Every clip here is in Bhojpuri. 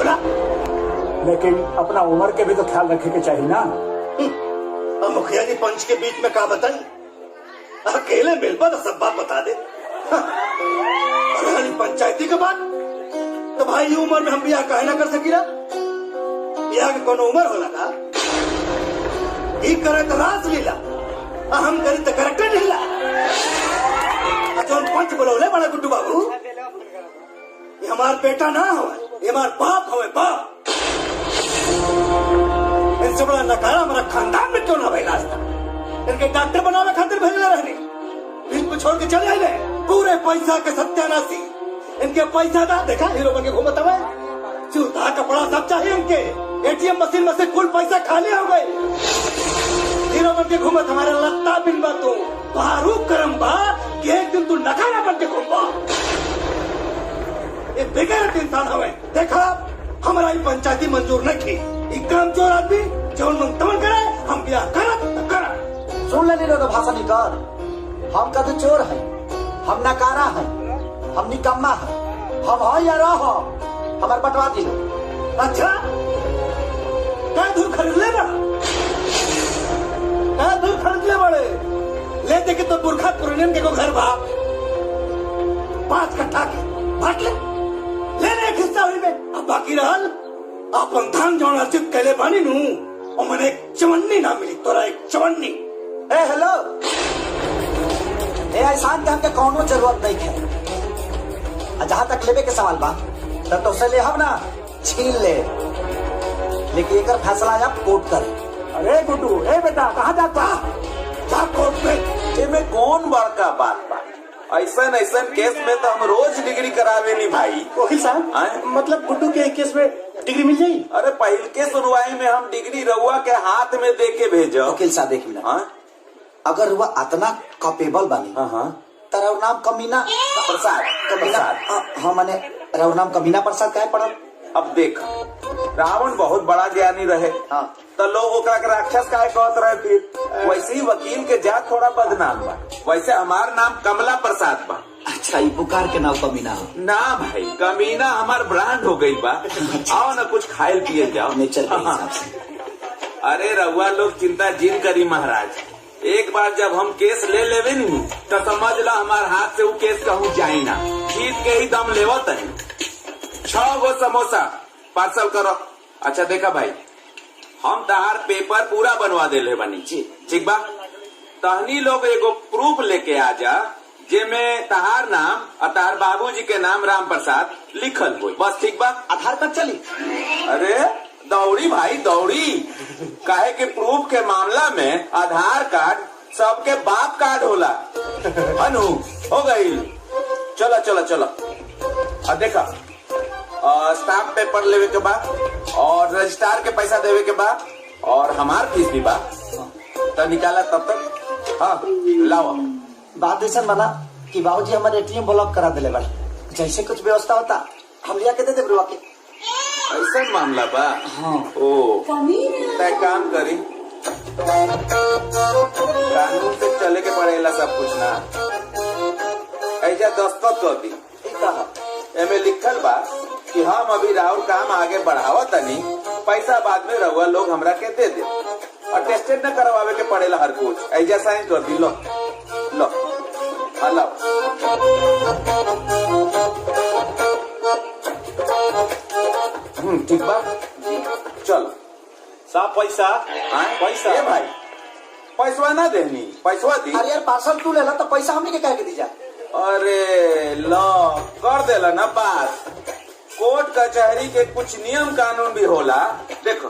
बोला। लेकिन अपना उम्र के भी तो ख्याल रखे के चाहिए ना। मुखिया जी पंच के बीच में का बताई, अकेले मिल पर सब बात बता दे। पंचायती के बाद तो भाई उम्र में हम बियाह काहे ना कर सकी ना। बियाह की कोनो उम्र होला का? ठीक करे तो रासलीला, हम करी तो करेक्टर ढीला। जौन पंच बोलौले बड़ा गुड्डू बाबू, ये हमार बेटा ना हो, ये हमार बाप हो, बाप। इनसे बड़ा नकारा हमारा खानदान में क्यों ना भाई रास्ता। इनके डॉक्टर बनावे खातिर भेजले रहनी, इनको छोड़ के चले आए पूरे पैसा के सत्यानाशी। इनके पैसा ना देखा हीरो बन के घूमत हवे, जूता कपड़ा सब चाहिए इनके। एटीएम मशीन में से कुल पैसा खाली हो गए। हीरो बन के घूमत हमारे लत्ता बिन बा तू बारूक करम बा कि एक दिन तू नकारा बन के घूमबा। ये बेगैरत इंसान हवे। देखा हमारा ये पंचायती मंजूर नहीं की। एक काम चोर आदमी जौन मन तमन करे, हम बियाह करत करा। सुन ले लो भाषा निकाल। हम कभी चोर है, हम नकारा है, हम निकम्मा है, हम है या रह हमार बटवा दिलो। अच्छा क्या दूर खरीद ले बड़ा, क्या दूर खरीद ले बड़े। ले देखे तो बुरखा पुरनियन के को घर बा 5 कट्ठा के बांट ले एक हिस्सा हुई में। अब बाकी रहल अपन धान जौन अर्जित कैले बानी नू, और मैंने एक चवन्नी ना मिली तोरा, एक चवन्नी। ए हेलो, ए एहसान के हमके कौनो जरूरत नहीं है। जहाँ तक लेवे के सवाल बा तब तो ले हम ना छीन ले, लेकिन एक फैसला आप कोर्ट करे। अरे गुड्डू, ए बेटा कहाँ जाता? जा कोर्ट में। में कौन बड़का बात बा? ऐसा केस में तो हम रोज डिग्री करावे नहीं भाई। वकील साहब, मतलब गुड्डू के केस में डिग्री मिल जाये? अरे पहल के सुनवाई में हम डिग्री रउआ के हाथ में दे के भेजो। वकील साहब देख मिला, अगर वह इतना कैपेबल बनी तो नाम कमीना प्रसाद, हाँ मैंने नाम कमीना प्रसाद क्या पढ़ल। अब देख, रावण बहुत बड़ा ज्ञानी रहे, तो लोग ओकरा के राक्षस काहे कहत रहे। फिर वैसे ही वकील के जात थोड़ा बदनाम बा। वैसे हमार नाम कमला प्रसाद बा। अच्छा, ये पुकार के नाम कमीना ना भाई, कमीना हमार ब्रांड हो गई बा। आओ ना कुछ खाए पिए जाओ। नेचर के हिसाब से। अरे रउआ लोग चिंता जिन करी महाराज। एक बार जब हम केस ले लेवे नी तो समझ लो हमार हाथ से वो केस कहूँ जाए ना। जीत के ही दम लेवत है। 6 गो समोसा पार्सल करो। अच्छा देखा भाई, हम तहार पेपर पूरा बनवा दे ले बनी, ठीक बा। तहनी लोग एगो प्रूफ लेके आ जा, जेमे तहार नाम और तहार बाबूजी के नाम राम प्रसाद लिखल हो, बस ठीक बा। आधार कार्ड चली? अरे दौड़ी भाई दौड़ी, काहे के प्रूफ के मामला में आधार कार्ड सबके बाप कार्ड होला। अनु हो गई, चलो चलो चलो। अब देखा, स्टाम्प पेपर लेवे के बाद और रजिस्ट्रार के पैसा देवे के बाद और हमार फीस भी बा, तो निकाला तब तक। हाँ लाओ। बात ऐसा बना कि बाबूजी हमारे एटीएम ब्लॉक करा दिले बड़े, जैसे कुछ व्यवस्था होता हम लिया के दे दे के। ऐसा मामला बा? हाँ। ओ तय काम करी, कानून से चले के पड़ेला सब कुछ ना। ऐसा दस्तखत कर दी, एमे लिखल बा कि हम अभी राउर काम आगे बढ़ावा तनी, पैसा बाद में रउआ लोग हमरा के दे दे, और टेस्टेड न करवावे के पड़ेला हर कुछ। ऐसा साइन कर दी। लो लो लो। ठीक बा, चलो। साफ पैसा पैसा भाई, पैसवा ना देनी, पैसवा दी। अरे यार पार्सल तू लेला तो पैसा हमने के कह के दी जा। अरे लो कर देला ना बात। कोर्ट कचहरी के कुछ नियम कानून भी होला। देखो,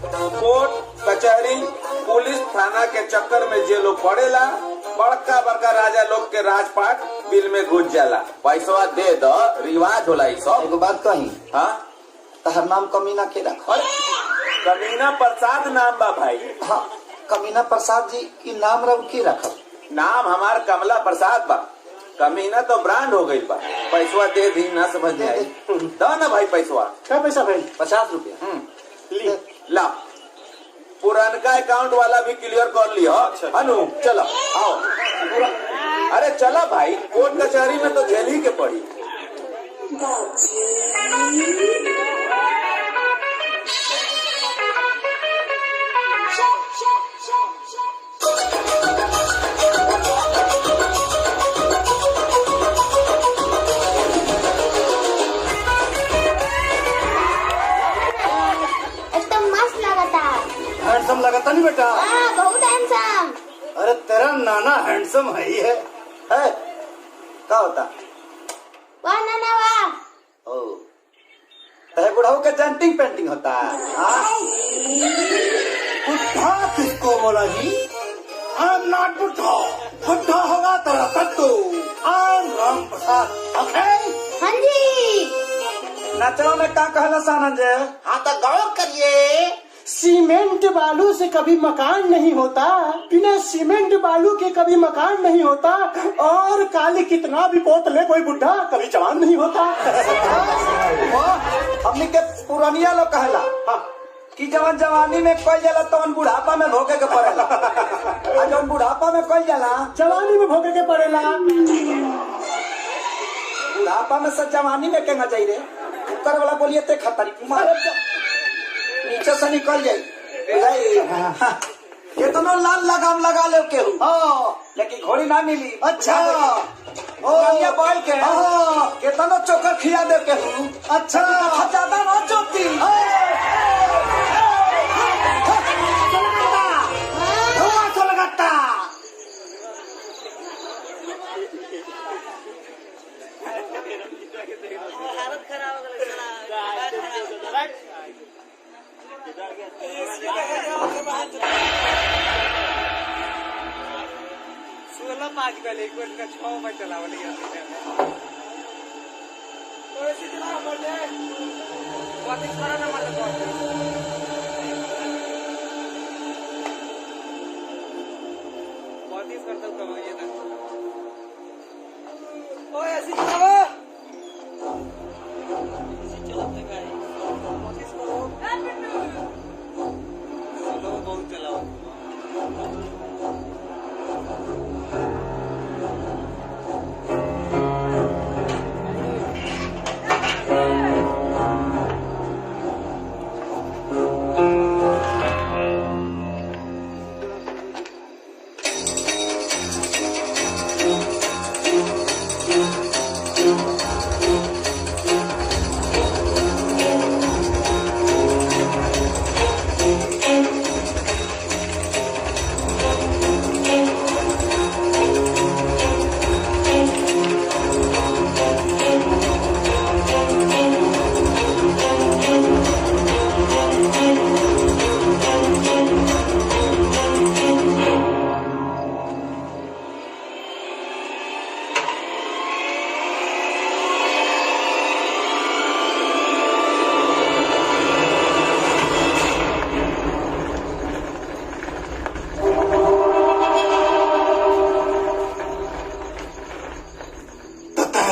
कोर्ट कचहरी पुलिस थाना के चक्कर में जे लोग पड़ेला, बड़का बड़का राजा लोग के राजपाट बिल में घुस जाला। पैसवा दे दो, रिवाज होला। एगो बात कही, हाँ तहर नाम कमीना के रख। कमीना प्रसाद नाम बा भाई। हाँ, कमीना प्रसाद जी की नाम रव की रख। नाम हमार कमला प्रसाद बा, कमीना तो ब्रांड हो गई बा। पैसवा दे दी ना, समझ में आई? दो ना भाई पैसवा। क्या पैसा भाई? 50 रुपया। ला, पुरानका अकाउंट वाला भी क्लियर कर लियो। अनु चलो आओ। अरे चला भाई, कोर्ट कचहरी में तो जेल ही के पड़ी। पता नहीं बेटा। हाँ, बहुत हैंडसम। अरे तेरा नाना हैंडसम है ही है। क्या होता? वाह नाना वाह। ओ तय बुढ़ाऊ का जंटिंग पेंटिंग होता है। हाँ? बुढ़ा किसको बोला जी? आई एम नॉट बुढ़ा। बुढ़ा होगा तेरा सत्तू। I am Ram Prasad. ओके? हाँ जी। नचवा में क्या कहला सानंद जी? हाँ तो गौर करिए, सीमेंट बालू से कभी मकान नहीं होता, बिना सीमेंट बालू के कभी मकान नहीं होता, और काली कितना भी पोत ले कोई बुढ़ा कभी जवान नहीं होता। हमने के पुरानिया लोग कहला कि जवन जवानी में कोई जाला तो बुढ़ापा में भोगे के पड़ेला, और जवन बुढ़ापा में कोई जाला जवानी में भोगे के पड़ेला। बुढ़ापा में सब जवानी में कहना चाहिए। ऊपर वाला बोलिए ते खतरी मारे नीचे से निकल जाये। कितना लाल लगाम लगा ले के लेकिन घोड़ी ना मिली। अच्छा बैल के कितना चोकर खिया दे के हूँ। अच्छा ज्यादा ना चोती धुआं लगाता।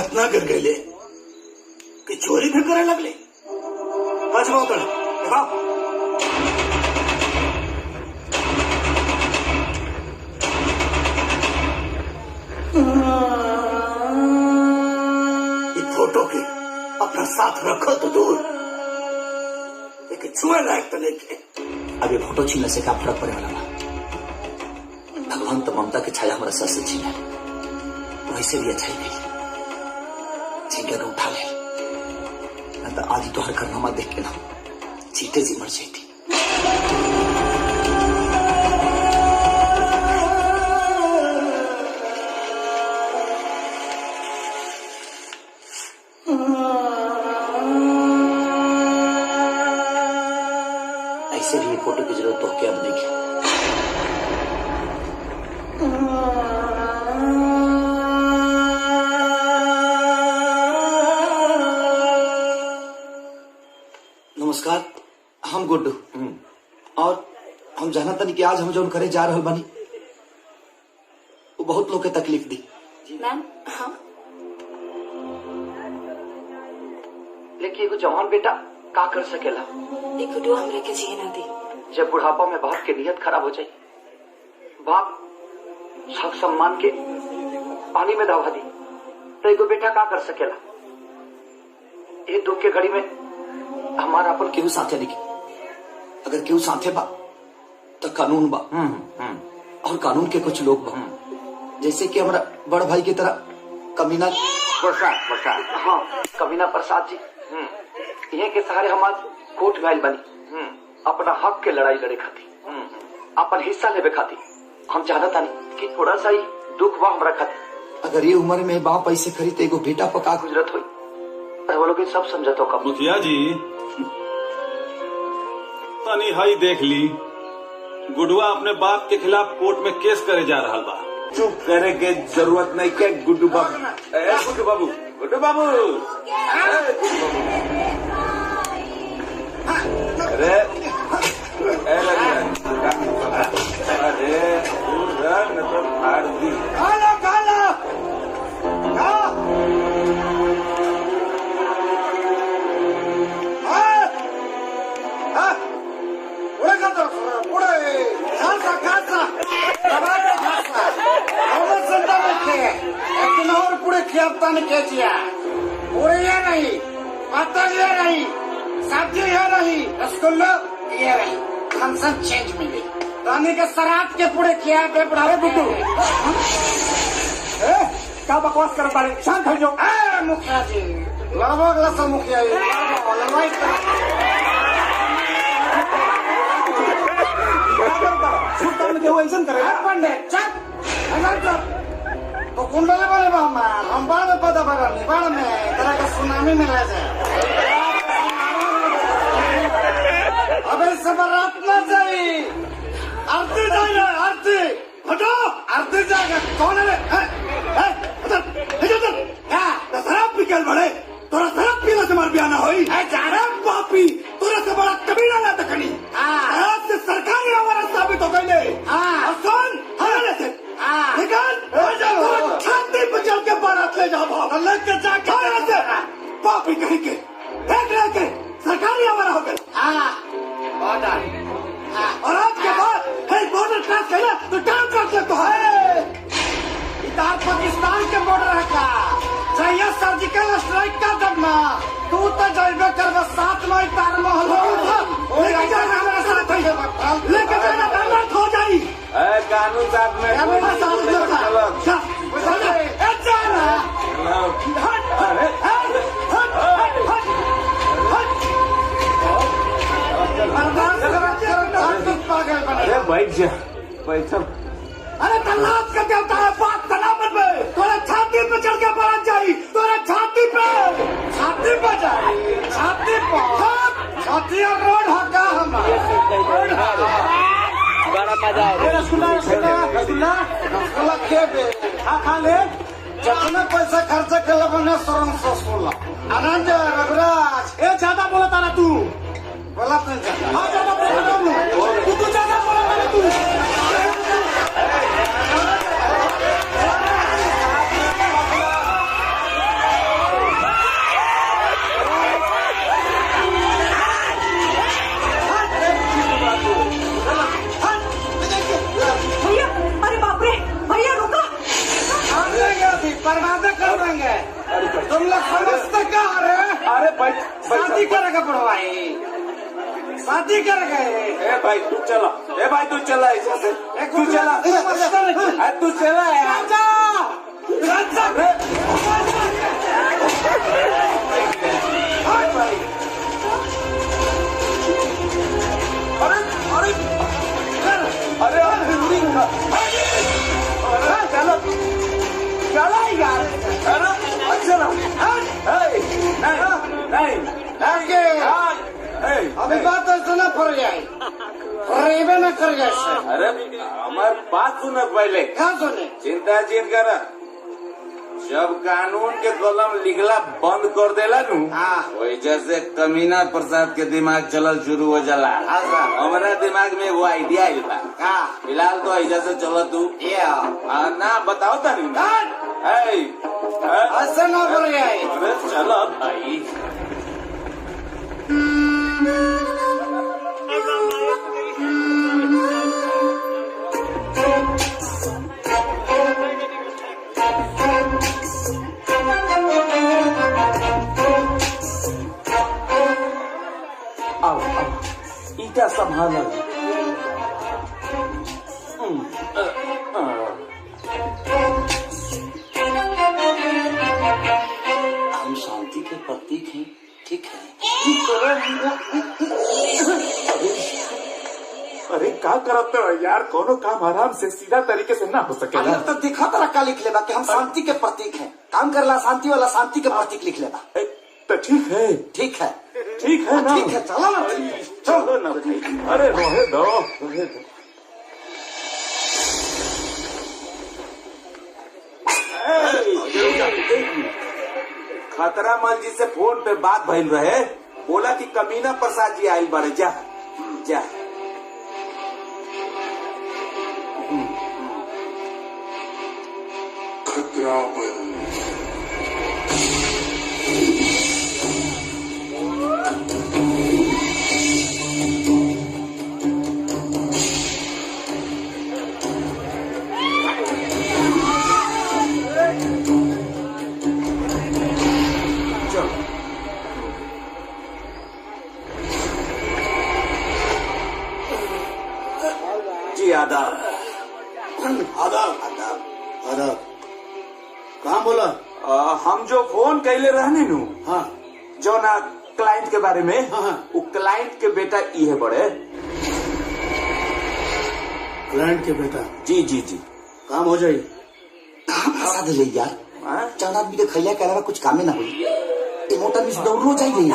इतना गिर गए कि चोरी भी करे लगले। फोटो के अपना साथ रखो तो दूर, लेकिन छुए लायक तो नहीं थे। अभी फोटो छीनने से क्या फर्क पड़े वाला ना। भगवान तो ममता की छाया हमारा सर से छीना वैसे भी अच्छा ही नहीं छीन उठा ले। तो आज तो हर करनामा देख के ना चीते जी मर जाती। ऐसे भी फोटो की जरूरत तो क्या अब नहीं है। नमस्कार, हम गुड्डू और हम जाना तनी कि आज हम जो करे जा रहे बनी वो बहुत लोग के तकलीफ दी। मैम हाँ, लेकिन एगो जवान बेटा का कर सकेला। एक वीडियो हमरे के जिए ना दी। जब बुढ़ापा में बाप की नीयत खराब हो जाए, बाप सब सम्मान के पानी में दबा दी, तो एगो बेटा का कर सकेला। ये दुख के घड़ी में हमारा अपन केहू साथे नहीं। अगर केहू साथे बा तो कानून बा, और कानून के कुछ लोग बा, जैसे कि हमारा बड़ भाई की तरह कमीना प्रसाद। हाँ, कमीना प्रसाद जी। ये के सहारे हम आज कोर्ट गए बनी अपना हक के लड़ाई लड़े खाती। अपन हिस्सा लेवे खाती हम चाहता नहीं कि थोड़ा सा ही दुख बा हमरा खाती। अगर ये उम्र में बाप ऐसे करी तो एगो बेटा पका गुजरत हुई वो लोग सब समझता कब। मुखिया जी तनी हई देख ली, गुडुआ अपने बाप के खिलाफ कोर्ट में केस करे जा रहा बा। चुप करे के जरूरत नहीं के गुड्डू बाबू। गुड्डू बाबू, गुड्डू बाबू, अरे अरे मतलब फाड़ दी। काला काला पुढे करतो पुढे खासा खासा दबाने खासा हम संता में एक और पुढे खियाता ने के दिया पुढे ये नहीं पत्ता ये नहीं सब्जी ये नहीं रसगुल्ला ये नहीं कंसन चेंज मिली रानी के शराब के पुढे किया पे बढ़ावे बुड्डू क्या बकवास कर बारे शांत हो जाओ। मुखिया जी लगभग लसा मुखिया जी लड़वाई तो कुंडले वाले हम बाढ़ में पता पड़ा नहीं बाढ़ में तरह का सुनामी में रह जाए। अब इससे बारात ना जाए आरती जाएगा आरती हटो आरती जाएगा कौन है शराब पिकल बड़े तोरा शराब पीने से मार बियाना होई पापी तोरा से बड़ा कबीरा ना तकनी शराब से सरकारी हमारा साबित हो गई सुन हमारे से छाती पर चल के बारात ले जाओ लेके जाके से पापी कहीं के देख रहे के सरकारी हमारा हो गए और आज के बाद बॉर्डर क्रॉस किया तो टाइम क्रॉस ले तो है इधर पाकिस्तान के बॉर्डर है का चाहिए सर्जिकल स्ट्राइक का करना तू तो जाइबे कर बस साथ में तार महल लेके जाना हमारे साथ है लेके जाना बर्बाद हो जाई कानून साथ में अरे बैठ जा बैठ। अरे तलाश का क्या होता है बात सलामत में तोरा छाती पे चढ़ के बारात जाई तोरा छाती पे जाई छाती पर छाती और रोड हका बड़ा मजा आया। रसगुल्ला खेबे खा ले जितना पैसा खर्चा कर बने सरम रसगुल्ला आनंद रघुराज ए ज्यादा बोला तारा तू बोला ज्यादा बोला तू ज्यादा बोला तारा तू बर्बाद कर देंगे तुम लोग समझते क्या अरे शादी करेगा पढ़वाई शादी करेगा ए भाई तू चला ए भाई तू चला ऐसा से तू चला तू चला अभी बात सुना पड़ जाए रेबे न कर गए। अरे हमार बात सुनो पहले क्या सुने चिंता जिन कर जब कानून के कलम लिखला बंद कर देला नु वैसे से कमीना प्रसाद के दिमाग चलल शुरू हो जाला। हमारा दिमाग में वो आइडिया आइल बा फिलहाल तो ऐसा से चलो तू ना बताओ तारी ऐसा ना पड़ जाए। अरे चलो भाई ईटा संभाल हम शांति के प्रतीक हैं ठीक है। अरे का करते हो यार, कोनो काम आराम से सीधा तरीके से ना हो सकेला। अरे तो दिखा तरह का लिख लेबा कि हम शांति के प्रतीक हैं, काम करला शांति वाला, शांति के प्रतीक लिख लेबा। तो ठीक है, ठीक है, ठीक है ना, ठीक है, चलो ना, चलो ना भाई। अरे रोहे दो, रोहे दो। खतरा मल जी से फोन पे बात भइल रहे, बोला कि कमीना प्रसाद जी आइल बड़े, जा जा। जी आदाब। आदाब आदाब आदाब। कहाँ बोला? हम जो फोन कैले रहने नु, हाँ जो ना क्लाइंट के बारे में, हाँ। वो क्लाइंट के बेटा ये बड़े। क्लाइंट के बेटा? जी जी जी, काम हो जाए। कहाँ फंसा दिले यार, हाँ? चार आदमी के खैया के अलावा कुछ कामे ना हुई, ये मोटा मिस दौड़ो जाइए।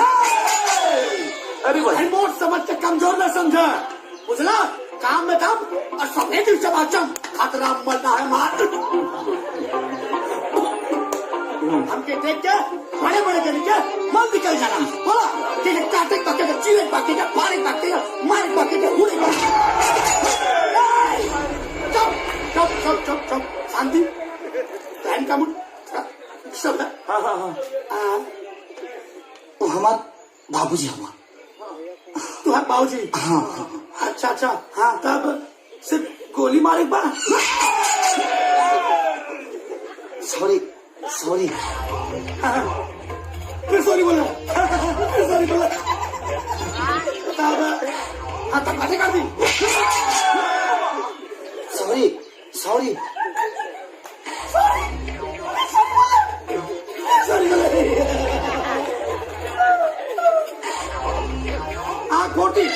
अरे भाई मोट समझ के कमजोर न समझा, बुझला? काम में काम और सफेद चमाचम, खतरा मरना है मार। हमके देख के बड़े बड़े के नीचे मन निकल जाना। बोला कि काटे पकेगा, चीरे पकेगा, पारे पकेगा, मारे पकेगा, उड़े चुप चुप चुप चुप चुप, शांति। टाइम का मुझ सब। हाँ हाँ हाँ, वो हमार बाबूजी हमार। तुम्हारे बाबूजी? हाँ हाँ। अच्छा अच्छा, हाँ तब सिर्फ गोली मारे बा। सॉरी सॉरी, फिर सॉरी बोला, फिर सॉरी बोला। तब हाँ तब बातें कर दी। सॉरी सॉरी सॉरी बोला। आँख मोटी।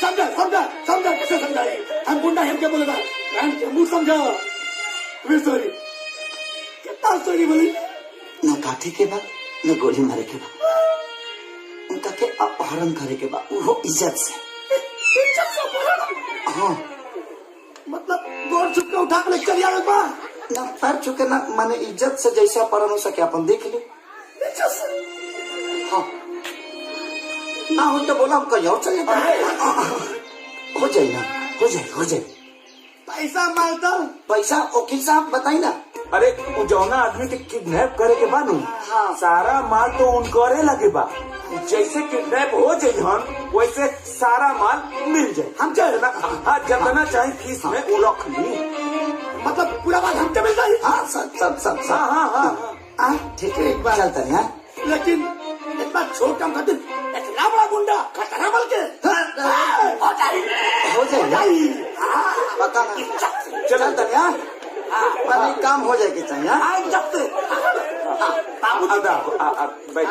समझा समझा समझा, कैसे समझाई? हम गुंडा हम क्या बोलेगा? मुंह समझा। फिर सॉरी, कितना सॉरी बोली? न काटे के बाद न गोली मारे के बाद, उनका के अपहरण करे के बाद, वो इज्जत से। इज्जत से अपहरण? हाँ, मतलब गोर छुप के उठा के ले चल आवे बा? ना पैर छुके ना, माने इज्जत से जैसा अपहरण हो सके अपन देख लो। इज्जत से? हाँ, ना हो तो बोला हम कहीं और चले जाए। हो जाए ना, हो जाए हो जाए। पैसा मांगता? पैसा वकील साहब बताई ना। अरे वो जौना आदमी के किडनैप करे के बा नु, हाँ। सारा माल तो उनकरे लगे बा। जैसे किडनैप हो जाइहन वैसे सारा माल मिल जाए। हम चल ना? हाँ, जितना चाहे फीस में वो रख ली। मतलब पूरा बात हमके मिल जाए? हाँ सब सब सब सब। हाँ हाँ हाँ, हाँ ठीक है, एक बार चलता है। हाँ लेकिन इतना छोटा खातिर इतना बड़ा गुंडा खतरा बल के हो जाए, हो जाए, पता ना चलता है। हाँ माने काम हो जाएगी चाहिए। हाँ जब से आदाब, बैठ।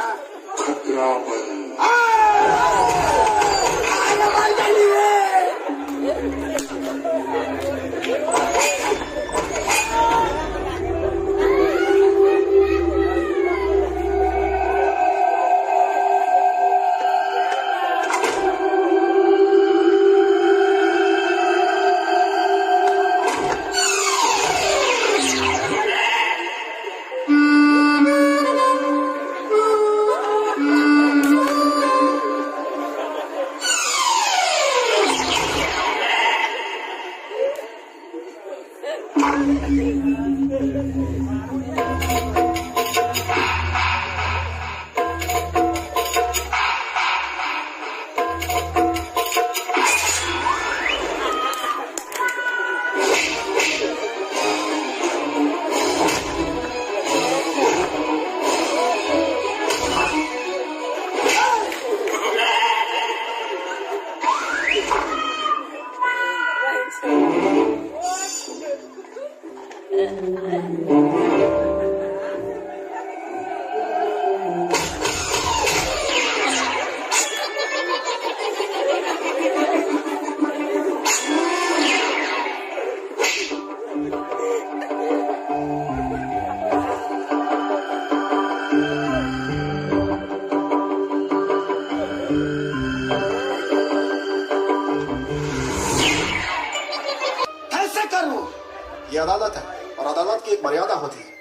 की एक मर्यादा होती है।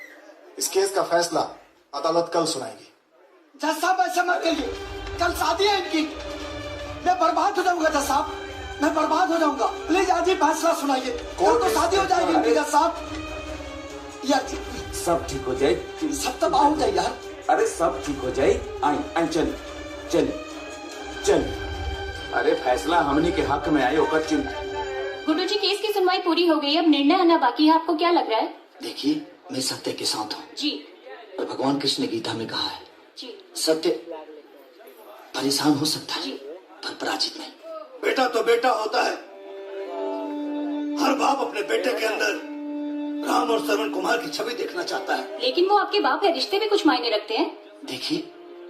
इस केस का फैसला अदालत कल सुनाएगी। जज साहब ऐसा मत करिए, कल शादी है इनकी, मैं बर्बाद हो जाऊंगा जज साहब, मैं बर्बाद हो जाऊंगा। प्लीज आज ही फैसला सुनाइए, कल तो शादी हो जाएगी इनकी जज साहब। यार सब ठीक हो जाए, सब तबाह हो जाए यार। अरे सब ठीक हो जाए। आई चल चल चल। अरे फैसला हमने के हक में आए होकर चिंता। गुड्डू जी, केस की सुनवाई पूरी हो गई, अब निर्णय आना बाकी है, आपको क्या लग रहा है? देखिए, मैं सत्य के साथ हूँ जी। और भगवान कृष्ण ने गीता में कहा है जी। सत्य परेशान हो सकता है जी। पर पराजित नहीं। बेटा तो बेटा होता है। हर बाप अपने बेटे के अंदर राम और श्रवण कुमार की छवि देखना चाहता है। लेकिन वो आपके बाप है, रिश्ते भी कुछ मायने रखते हैं। देखिए,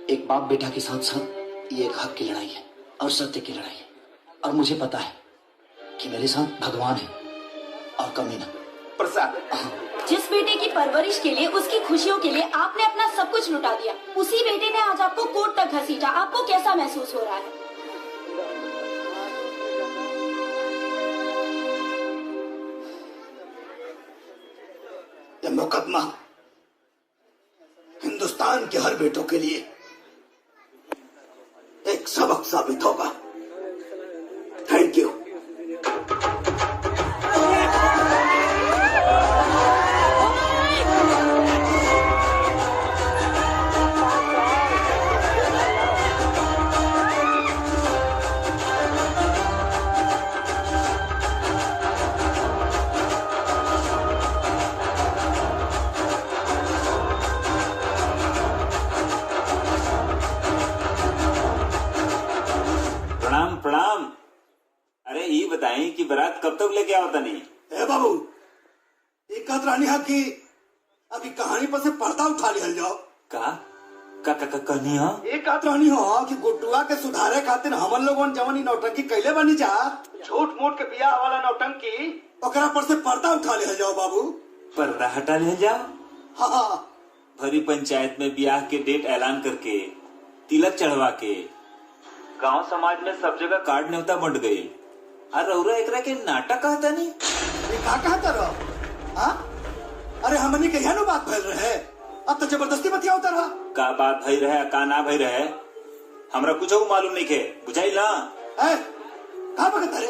एक बाप बेटा के साथ साथ ये एक हक की लड़ाई है और सत्य की लड़ाई है। और मुझे पता है कि मेरे साथ भगवान है और कमीना प्रसाद। जिस बेटे की परवरिश के लिए, उसकी खुशियों के लिए आपने अपना सब कुछ लुटा दिया, उसी बेटे ने आज आपको कोर्ट तक घसीटा। आपको कैसा महसूस हो रहा है? यह मुकदमा हिंदुस्तान के हर बेटों के लिए एक सबक साबित होगा। Thank you. प्रणाम। अरे ये बताएं कि बारात कब तक लेके आओ तनी? ए बाबू, एक रानी है कि अभी कहानी पर से पर्दा उठा लिया जाओ। कहनी हो? एक रानी हो कि गुड्डुआ के सुधारे खातिर हमन लोगन जवानी नौटंकी कैले बनी जा, झूठ मूठ के बियाह वाला नौटंकी, ओकरा पर से पर्दा उठा लिया जाओ बाबू। पर्दा हटा ले जाओ? हाँ। भरी पंचायत में ब्याह के डेट ऐलान करके, तिलक चढ़वा के, गांव समाज में सब जगह कार्ड न्योता बंट गई। अरे रौरा एकरा के नाटक कहता नहीं? ये का कहता रहो? हाँ? अरे हमनी के यहाँ बात भैल रहे, अब तो जबरदस्ती बतिया उतर रहा। का बात भई रहे, का ना भई रहे, हमरा कुछ मालूम नहीं के, बुझाई ना? कहा बगता रे?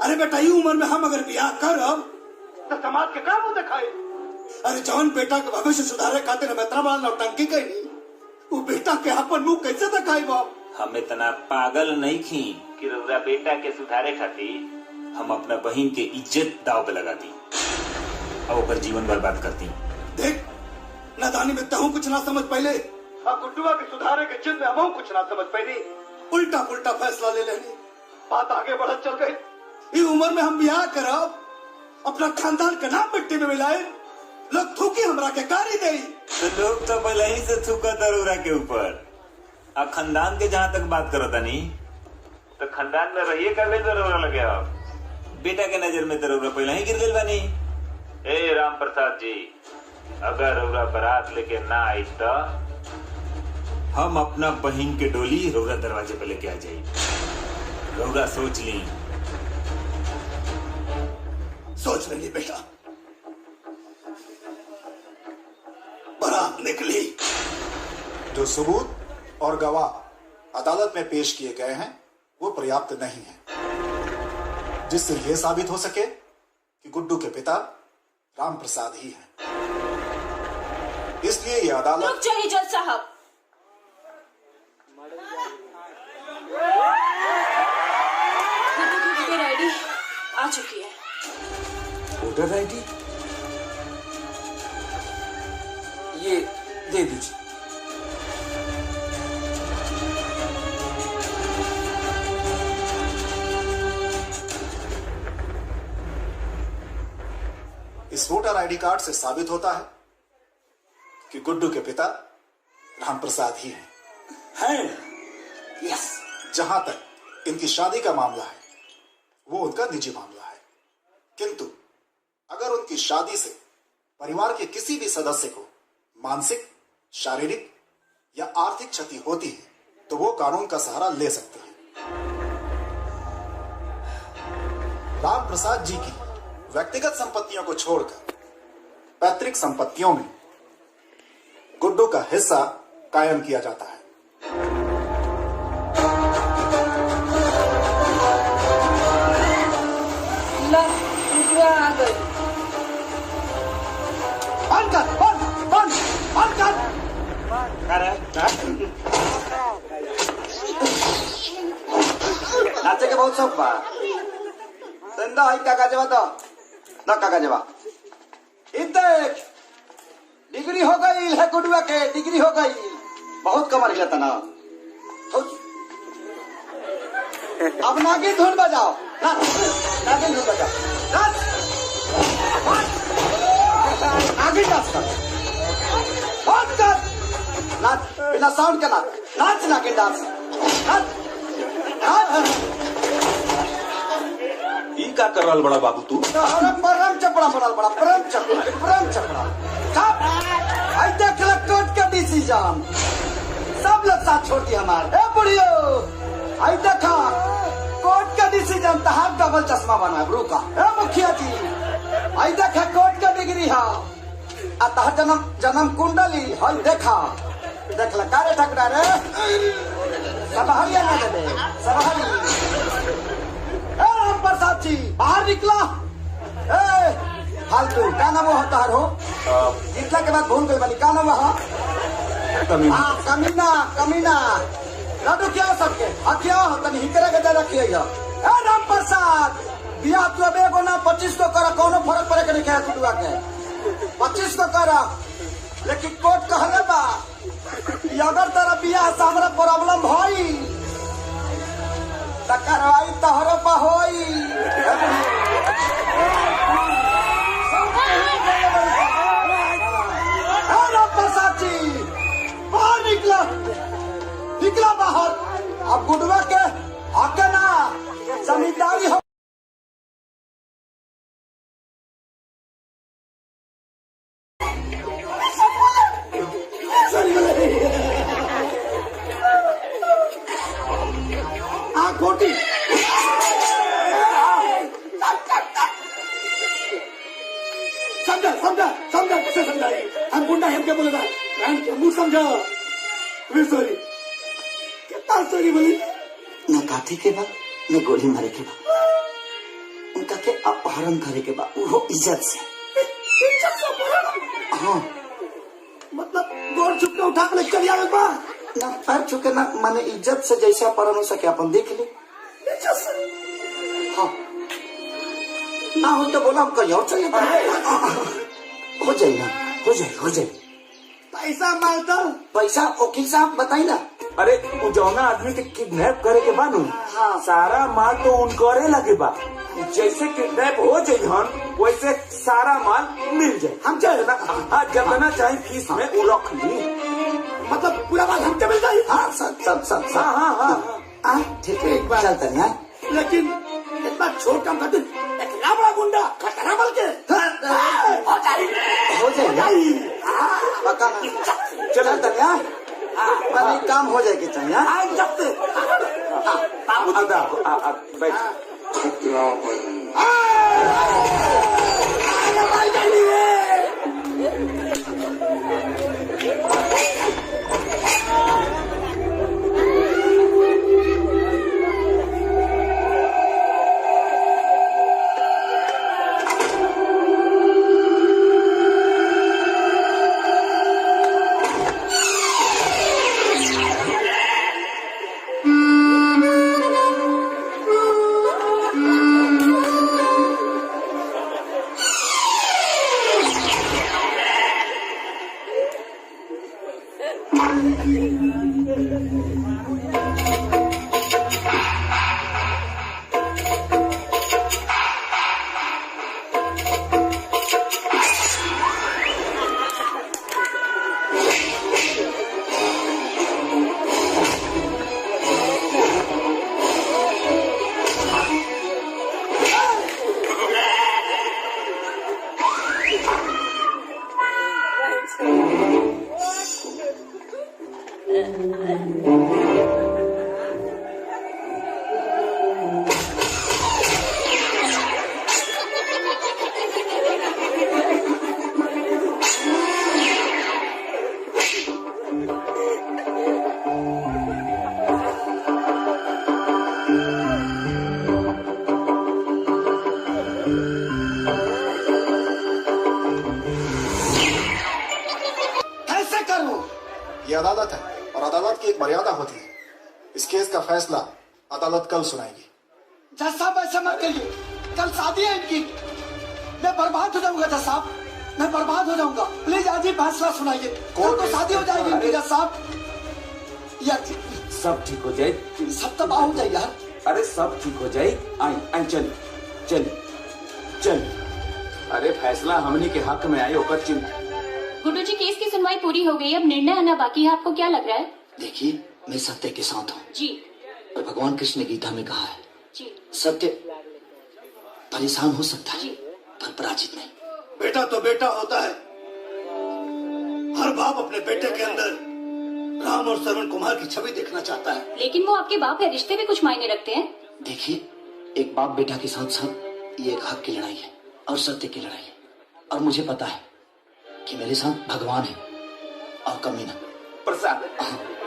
अरे बेटा, ये उम्र में हम अगर ब्याह करब तो समाज के का मुंह दिखाई? अरे जवान बेटा के भविष्य सुधारे खातिर हम इतना बड़ा नौटंकी कही, वो बेटा के अपन मुंह कैसे दिखाई बाप? हम इतना पागल नहीं थी कि रौरा बेटा के सुधारे खातिर हम अपना बहन के इज्जत दाव पे लगा दी और ऊपर जीवन बर्बाद करती। देख, नादानी में तहु कुछ ना समझ पहले, अब गुड्डुआ के सुधारे के जिद में हम कुछ ना समझ पहले, उल्टा पुल्टा फैसला ले लेनी, बात आगे बढ़त चल गई। इस उम्र में हम ब्याह करब, अपना खानदान का नाम मिट्टी में मिलाए, लोग थूकी हमरा के कारी दे। तो लोग तो पहले ही से थूका रौरा के ऊपर। अब खानदान के जहाँ तक बात करो तनी, तो खानदान में रहिए कर ले तो रौरा लगे हो। बेटा के नजर में तो रौरा पहले ही गिर गई बानी। ए राम प्रसाद जी, अगर रौरा बारात लेके ना आई तो हम अपना बहन के डोली रौरा दरवाजे पे लेके आ जाये। रौरा सोच ली। सोच लेंगे बेटा। बारात निकली। जो सबूत और गवाह अदालत में पेश किए गए हैं वो पर्याप्त नहीं है, जिससे यह साबित हो सके कि गुड्डू के पिता राम प्रसाद ही हैं। इसलिए यह अदालत। रुक जाइए जज साहब। गुड्डू की वोटर आईडी आ चुकी है। वोटर आईडी ये दे दीजिए। इस वोटर आईडी कार्ड से साबित होता है कि गुड्डू के पिता राम प्रसाद ही हैं। यस। जहां तक इनकी शादी का मामला है वो उनका निजी मामला है, किंतु अगर उनकी शादी से परिवार के किसी भी सदस्य को मानसिक, शारीरिक या आर्थिक क्षति होती है तो वो कानून का सहारा ले सकते हैं। राम प्रसाद जी की व्यक्तिगत संपत्तियों को छोड़कर पैतृक संपत्तियों में गुड्डू का हिस्सा कायम किया जाता है। बंद कर, बंद कर। नाचे के बहुत शौक बा। धंधा है कागज बा तो ना कागज बा। देख डिग्री हो गई है गुडुआ के, डिग्री हो गई। बहुत कमर जाता ना। अब नागिन धुन बजाओ, नागिन धुन बजाओ, नागिन डांस कर, बहुत कर, नाच बिना साउंड के नाच, नाच नागिन डांस, नाच। ई का कर रहा बड़ा बाबू तू? परम चपड़ा पड़ा बड़ा, परम चपड़ा। आई देख ले कोर्ट का डिसीजन, सब लोग साथ छोड़ दिया हमारे। ए बुढ़ियो, आई देखा कोर्ट का डिसीजन, तहां डबल चश्मा बना है ब्रू का। ए मुखिया जी, आई देखा कोर्ट का डिग्री है, तहां जन्म कुंडली, हई देखा, देख ले कारे ठकरा रे, सब हरिया ना दे, सब हरी। राम प्रसाद जी बाहर निकला। फालतू का नाम होता है हो, जीतला के बाद भूल गई बनी का नाम है? कमीना लड्डू क्या हो सबके क्या हो तनी हिकरा के दे रखिए। राम प्रसाद बिया तू अब एगो ना 25 को करा, कोनो फर्क पड़े के नहीं क्या कुटुआ के 25 को करा। लेकिन कोर्ट कहले बा अगर तेरा बिया से हमरा प्रॉब्लम भई त कार्रवाई तोहरो पर होई। राम प्रसाद जी बाहर निकला बाहर। अब गुडुआ के हक ना जमींदारी हो। कोटी समझा कैसे समझाए? हम गुंडा हम क्या बोलेगा? मुंह समझा। सॉरी कितना सॉरी बोली न काठी के बाद न गोली मारे के बाद उनका के अपहरण करे के बाद वो इज्जत से। हाँ मतलब गोड़ छुप के उठा के चल जावे बा ना, पैर छुके ना, माने इज्जत से जैसा अपहरण हो सके अपन देख ले। हाँ ना हो तो बोला हम कहीं और चले हो जाए ना, हो जाए। पैसा मांगता, पैसा वकील साहब बताई ना। अरे वो जौना आदमी के किडनैप करे के बानू, हाँ सारा माल तो उनकरे लगे बा। जैसे किडनैप हो जाये हन वैसे सारा माल मिल जाए। हम चाहे ना, हाँ जब ना चाहे फीस में वो रख ली, मतलब पूरा माल हमको मिल जाए। हाँ सब हाँ ठीक है एक बार चलता है। लेकिन इतना छोट काम करते इतना बड़ा गुंडा खतरा बल के हो जाए पक्का चल तनिया काम हो जाएगी तनिया बैठ। ये अदालत है और अदालत की एक मर्यादा होती है। इस केस का फैसला अदालत कल सुनाएगी। जज साहब ऐसा मत करिए, कल शादी है इनकी, मैं बर्बाद हो जाऊंगा जज साहब, मैं बर्बाद हो जाऊंगा। प्लीज आज ही फैसला सुनाइए, कल तो शादी हो जाएगी इनकी जज साहब। यार सब ठीक हो जाए। सब तबाह हो जाए यार। अरे सब ठीक हो जाए। आई आई चल चल चल। अरे फैसला हमने के हक में आए होकर चिंता। गुड्डू जी, केस की सुनवाई पूरी हो गई, अब निर्णय आना बाकी है। आपको क्या लग रहा है? देखिए, मैं सत्य के साथ हूँ जी। और भगवान कृष्ण ने गीता में कहा है जी। सत्य परेशान हो सकता है जी। पर पराजित नहीं। बेटा तो बेटा होता है। हर बाप अपने बेटे के अंदर राम और श्रवण कुमार की छवि देखना चाहता है। लेकिन वो आपके बाप है, रिश्ते भी कुछ मायने रखते हैं। देखिए, एक बाप बेटा के साथ साथ ये एक हक की लड़ाई है और सत्य की लड़ाई है। और मुझे पता है कि मेरे साथ भगवान है और कमी न। प्रसाद,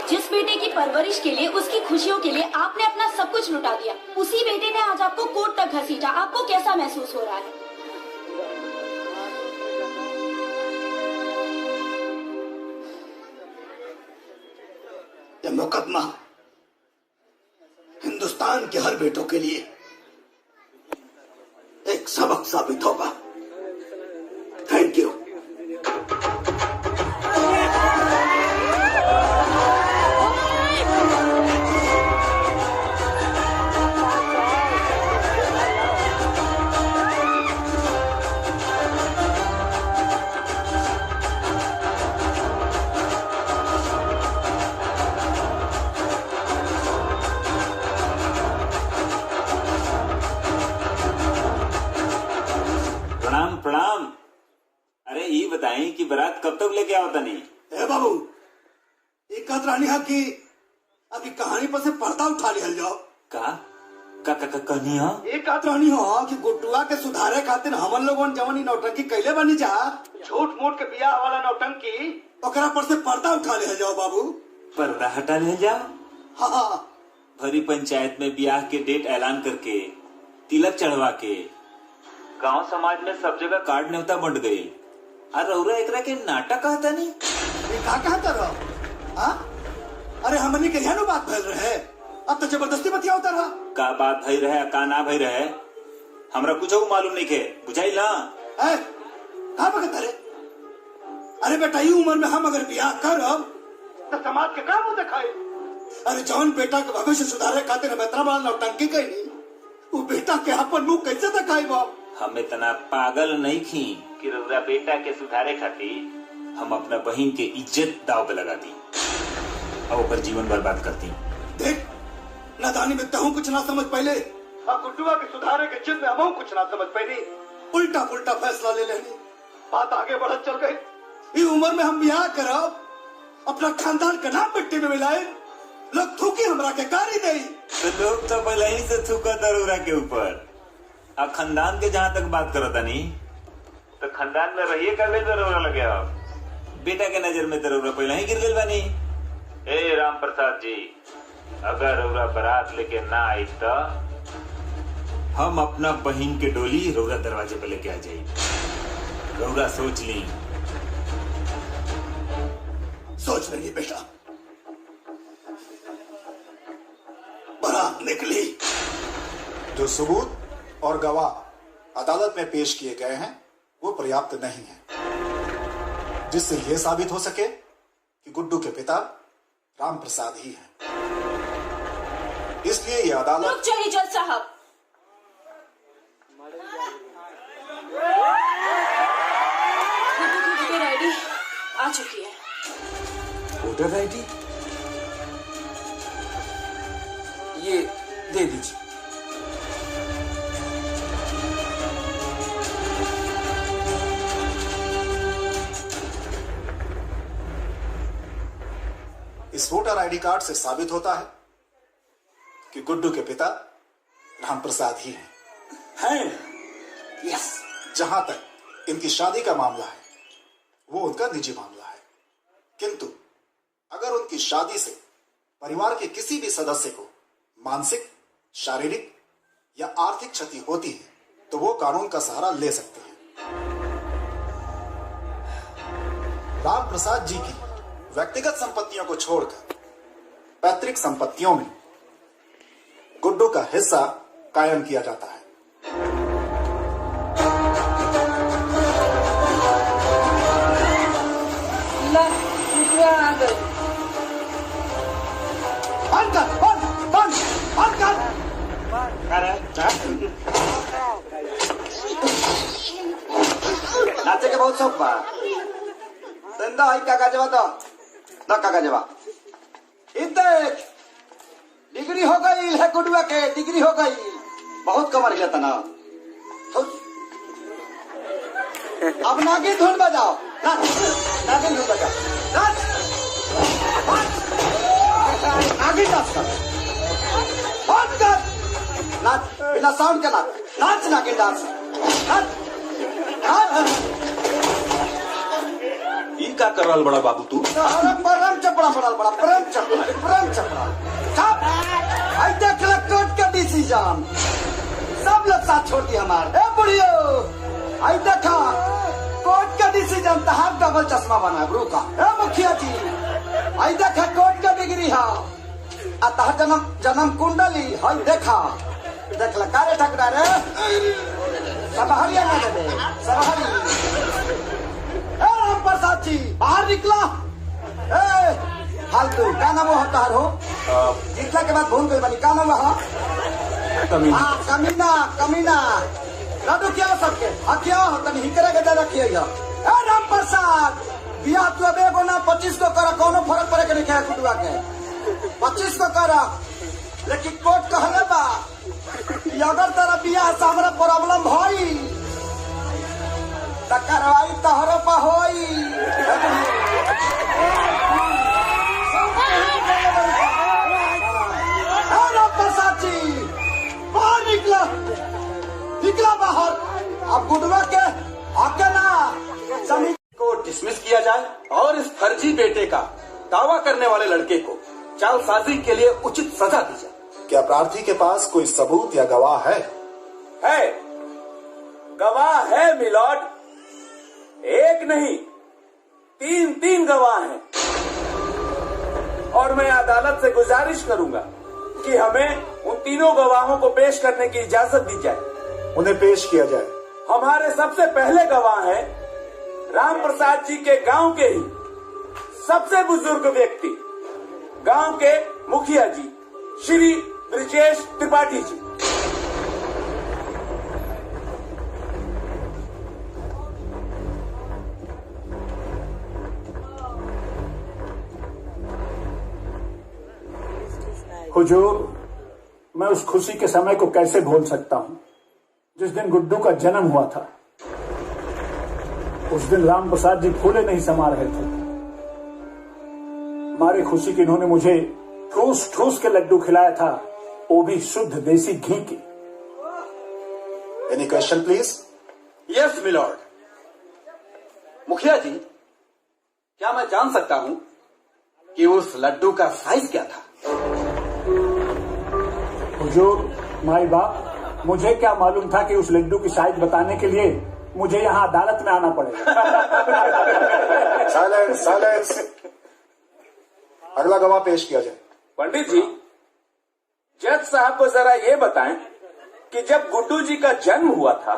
जिस बेटे की परवरिश के लिए, उसकी खुशियों के लिए आपने अपना सब कुछ लुटा दिया, उसी बेटे ने आज आपको कोर्ट तक घसीटा। आपको कैसा महसूस हो रहा है? यह मुकदमा हिंदुस्तान के हर बेटों के लिए एक सबक साबित होगा। Thank you. प्रणाम प्रणाम। अरे ये बताएं कि बारात कब तक लेके आओ तनी? ए बाबू, एक रानी हा की अभी कहानी पर से पर्दा उठा लिया जाओ। का कहनी हो? एक रानी हो कि गुड्डुआ के सुधारे खातिर हमन लोगन जवन नौटंकी कैले बनी जा, झूठ मूठ के बियाह वाला नौटंकी, ओकरा पर से पर्दा उठा लिया जाओ बाबू। पर्दा हटा ले जाओ। हाँ, भरी पंचायत में ब्याह के डेट ऐलान करके, तिलक चढ़वा के, गांव समाज में सब जगह कार्ड न्योता बंट गई। और रउरा एकरा के नाटक कहता नहीं? ये का कहता रहो? हाँ? अरे हमनी के यहाँ बात भैल रहे, अब तो जबरदस्ती बतिया होता रहा। का बात भई रहे का ना भई रहे हमरा कुछ मालूम नहीं के, बुझाई ना? कहा बगता रे? अरे बेटा, ये उम्र में हम अगर ब्याह करब तो समाज के का मुंह दिखाई? अरे जौन बेटा के भविष्य सुधारे खातिर हम इतना बड़ा नौटंकी कही, वो बेटा के अपन मुंह कैसे दिखाई बाप? हम इतना पागल नहीं थी कि रउरा बेटा के सुधारे खातिर हम अपना बहन के इज्जत दाव पे लगा दी और ऊपर जीवन बर्बाद करती। देख, नादानी में तहु कुछ ना समझ पहले, अब गुड्डुआ के सुधारे के जिद में हम कुछ ना समझ पहले, उल्टा पुल्टा फैसला ले लेनी, बात आगे बढ़त चल गई। ये उम्र में हम ब्याह करब, अपना खानदान का नाम मिट्टी में मिलाए, लोग थूकी हमरा के गाली दे। तो लोग तो पहले ही से थूका रउरा के ऊपर। अब खानदान के जहाँ तक बात करो तनी, तो खानदान में रहिए कर ले रउरा लगे। अब बेटा के नजर में तो रउरा पहले ही गिर गई बानी। ए राम प्रसाद जी, अगर रउरा बारात लेके ना आई तो हम अपना बहन के डोली रउरा दरवाजे पे लेके आ जाये। रउरा सोच ली। सोच लेंगे बेटा। बारात निकली। जो सबूत और गवाह अदालत में पेश किए गए हैं वो पर्याप्त नहीं है जिससे यह साबित हो सके कि गुड्डू के पिता राम प्रसाद ही हैं। इसलिए यह अदालत। रुक जाइए जज साहब। गुड्डू की वोटर आईडी आ चुकी है। वोटर आईडी ये दे दीजिए। इस वोटर आईडी कार्ड से साबित होता है कि गुड्डू के पिता राम प्रसाद ही हैं। यस। जहां तक इनकी शादी का मामला है वो उनका निजी मामला है, किंतु अगर उनकी शादी से परिवार के किसी भी सदस्य को मानसिक, शारीरिक या आर्थिक क्षति होती है तो वो कानून का सहारा ले सकते हैं। राम प्रसाद जी की व्यक्तिगत संपत्तियों को छोड़कर पैतृक संपत्तियों में गुड्डू का हिस्सा कायम किया जाता है। बंद कर, बंद कर। नाचे के बहुत शौक बा। धंधा है काका जवा तो न काका जवा। इतने डिग्री हो गई है गुडुआ के, डिग्री हो गई। बहुत कमर हिलता ना। अब नागिन धुन बजाओ, नागिन धुन बजाओ, नाच नागिन नाच कर, बंद कर, नाच बिना साउंड के नाच नागिन डांस, नाच। ई का कर रहल बड़ा बाबू तू? परम चपड़ा पड़ल बड़ा, परम चपड़ा। सब आई देख ले कोर्ट का डिसीजन, सब लोग साथ छोड़ दिया हमारे। ए बुढ़ियो, आई देखा कोर्ट का डिसीजन, तहार डबल चश्मा बना है ब्रू का। ए मुखिया जी, आई देखा कोर्ट का डिग्री है, आ तहार जन्म कुंडली, आई देखा, देख ला कारे ठकरा रे, सब हरियाणा दे, सब हरियाणा। राम प्रसाद जी बाहर निकला। फालतू का नाम होता हो? जीतला के बाद भूल गई बनी, का नाम है? कमीना। लड्डू क्या सबके क्या हो? तनी हिकरे के दे रखिए। राम प्रसाद बिया तू अब एगो ना 25 को करा, कोनो फर्क पड़े के नहीं है कुटुआ के। 25 को करा, लेकिन कोर्ट कहले बा अगर तेरा बिया से हमरा प्रॉब्लम भई त कार्रवाई तोहरो पर होई। राम प्रसाद जी बाहर निकला बाहर। अब गुडुआ के आके ना जमीन को डिसमिस किया जाए और इस फर्जी बेटे का दावा करने वाले लड़के को जालसाजी के लिए उचित सजा दी जाए। क्या प्रार्थी के पास कोई सबूत या गवाह है? गवाह है मिलॉर्ड, एक नहीं 3 गवाह हैं। और मैं अदालत से गुजारिश करूंगा कि हमें उन तीनों गवाहों को पेश करने की इजाजत दी जाए। उन्हें पेश किया जाए। हमारे सबसे पहले गवाह हैं राम प्रसाद जी के गांव के ही सबसे बुजुर्ग व्यक्ति, गांव के मुखिया जी श्री ब्रिजेश त्रिपाठी जी। हुजूर, मैं उस खुशी के समय को कैसे भूल सकता हूं जिस दिन गुड्डू का जन्म हुआ था। उस दिन राम प्रसाद जी फूले नहीं समा रहे थे। मारे खुशी की इन्होंने मुझे ठूस ठूस के लड्डू खिलाया था, वो भी शुद्ध देसी घी के। Any question please? Yes milord. मुखिया जी, क्या मैं जान सकता हूं कि उस लड्डू का साइज क्या था? हुजूर, माई बाप, मुझे क्या मालूम था कि उस लड्डू की साइज बताने के लिए मुझे यहाँ अदालत में आना पड़ेगा। साइलेंस। अगला गवाह पेश किया जाए। पंडित जी, जज साहब को जरा ये बताएं कि जब गुड्डू जी का जन्म हुआ था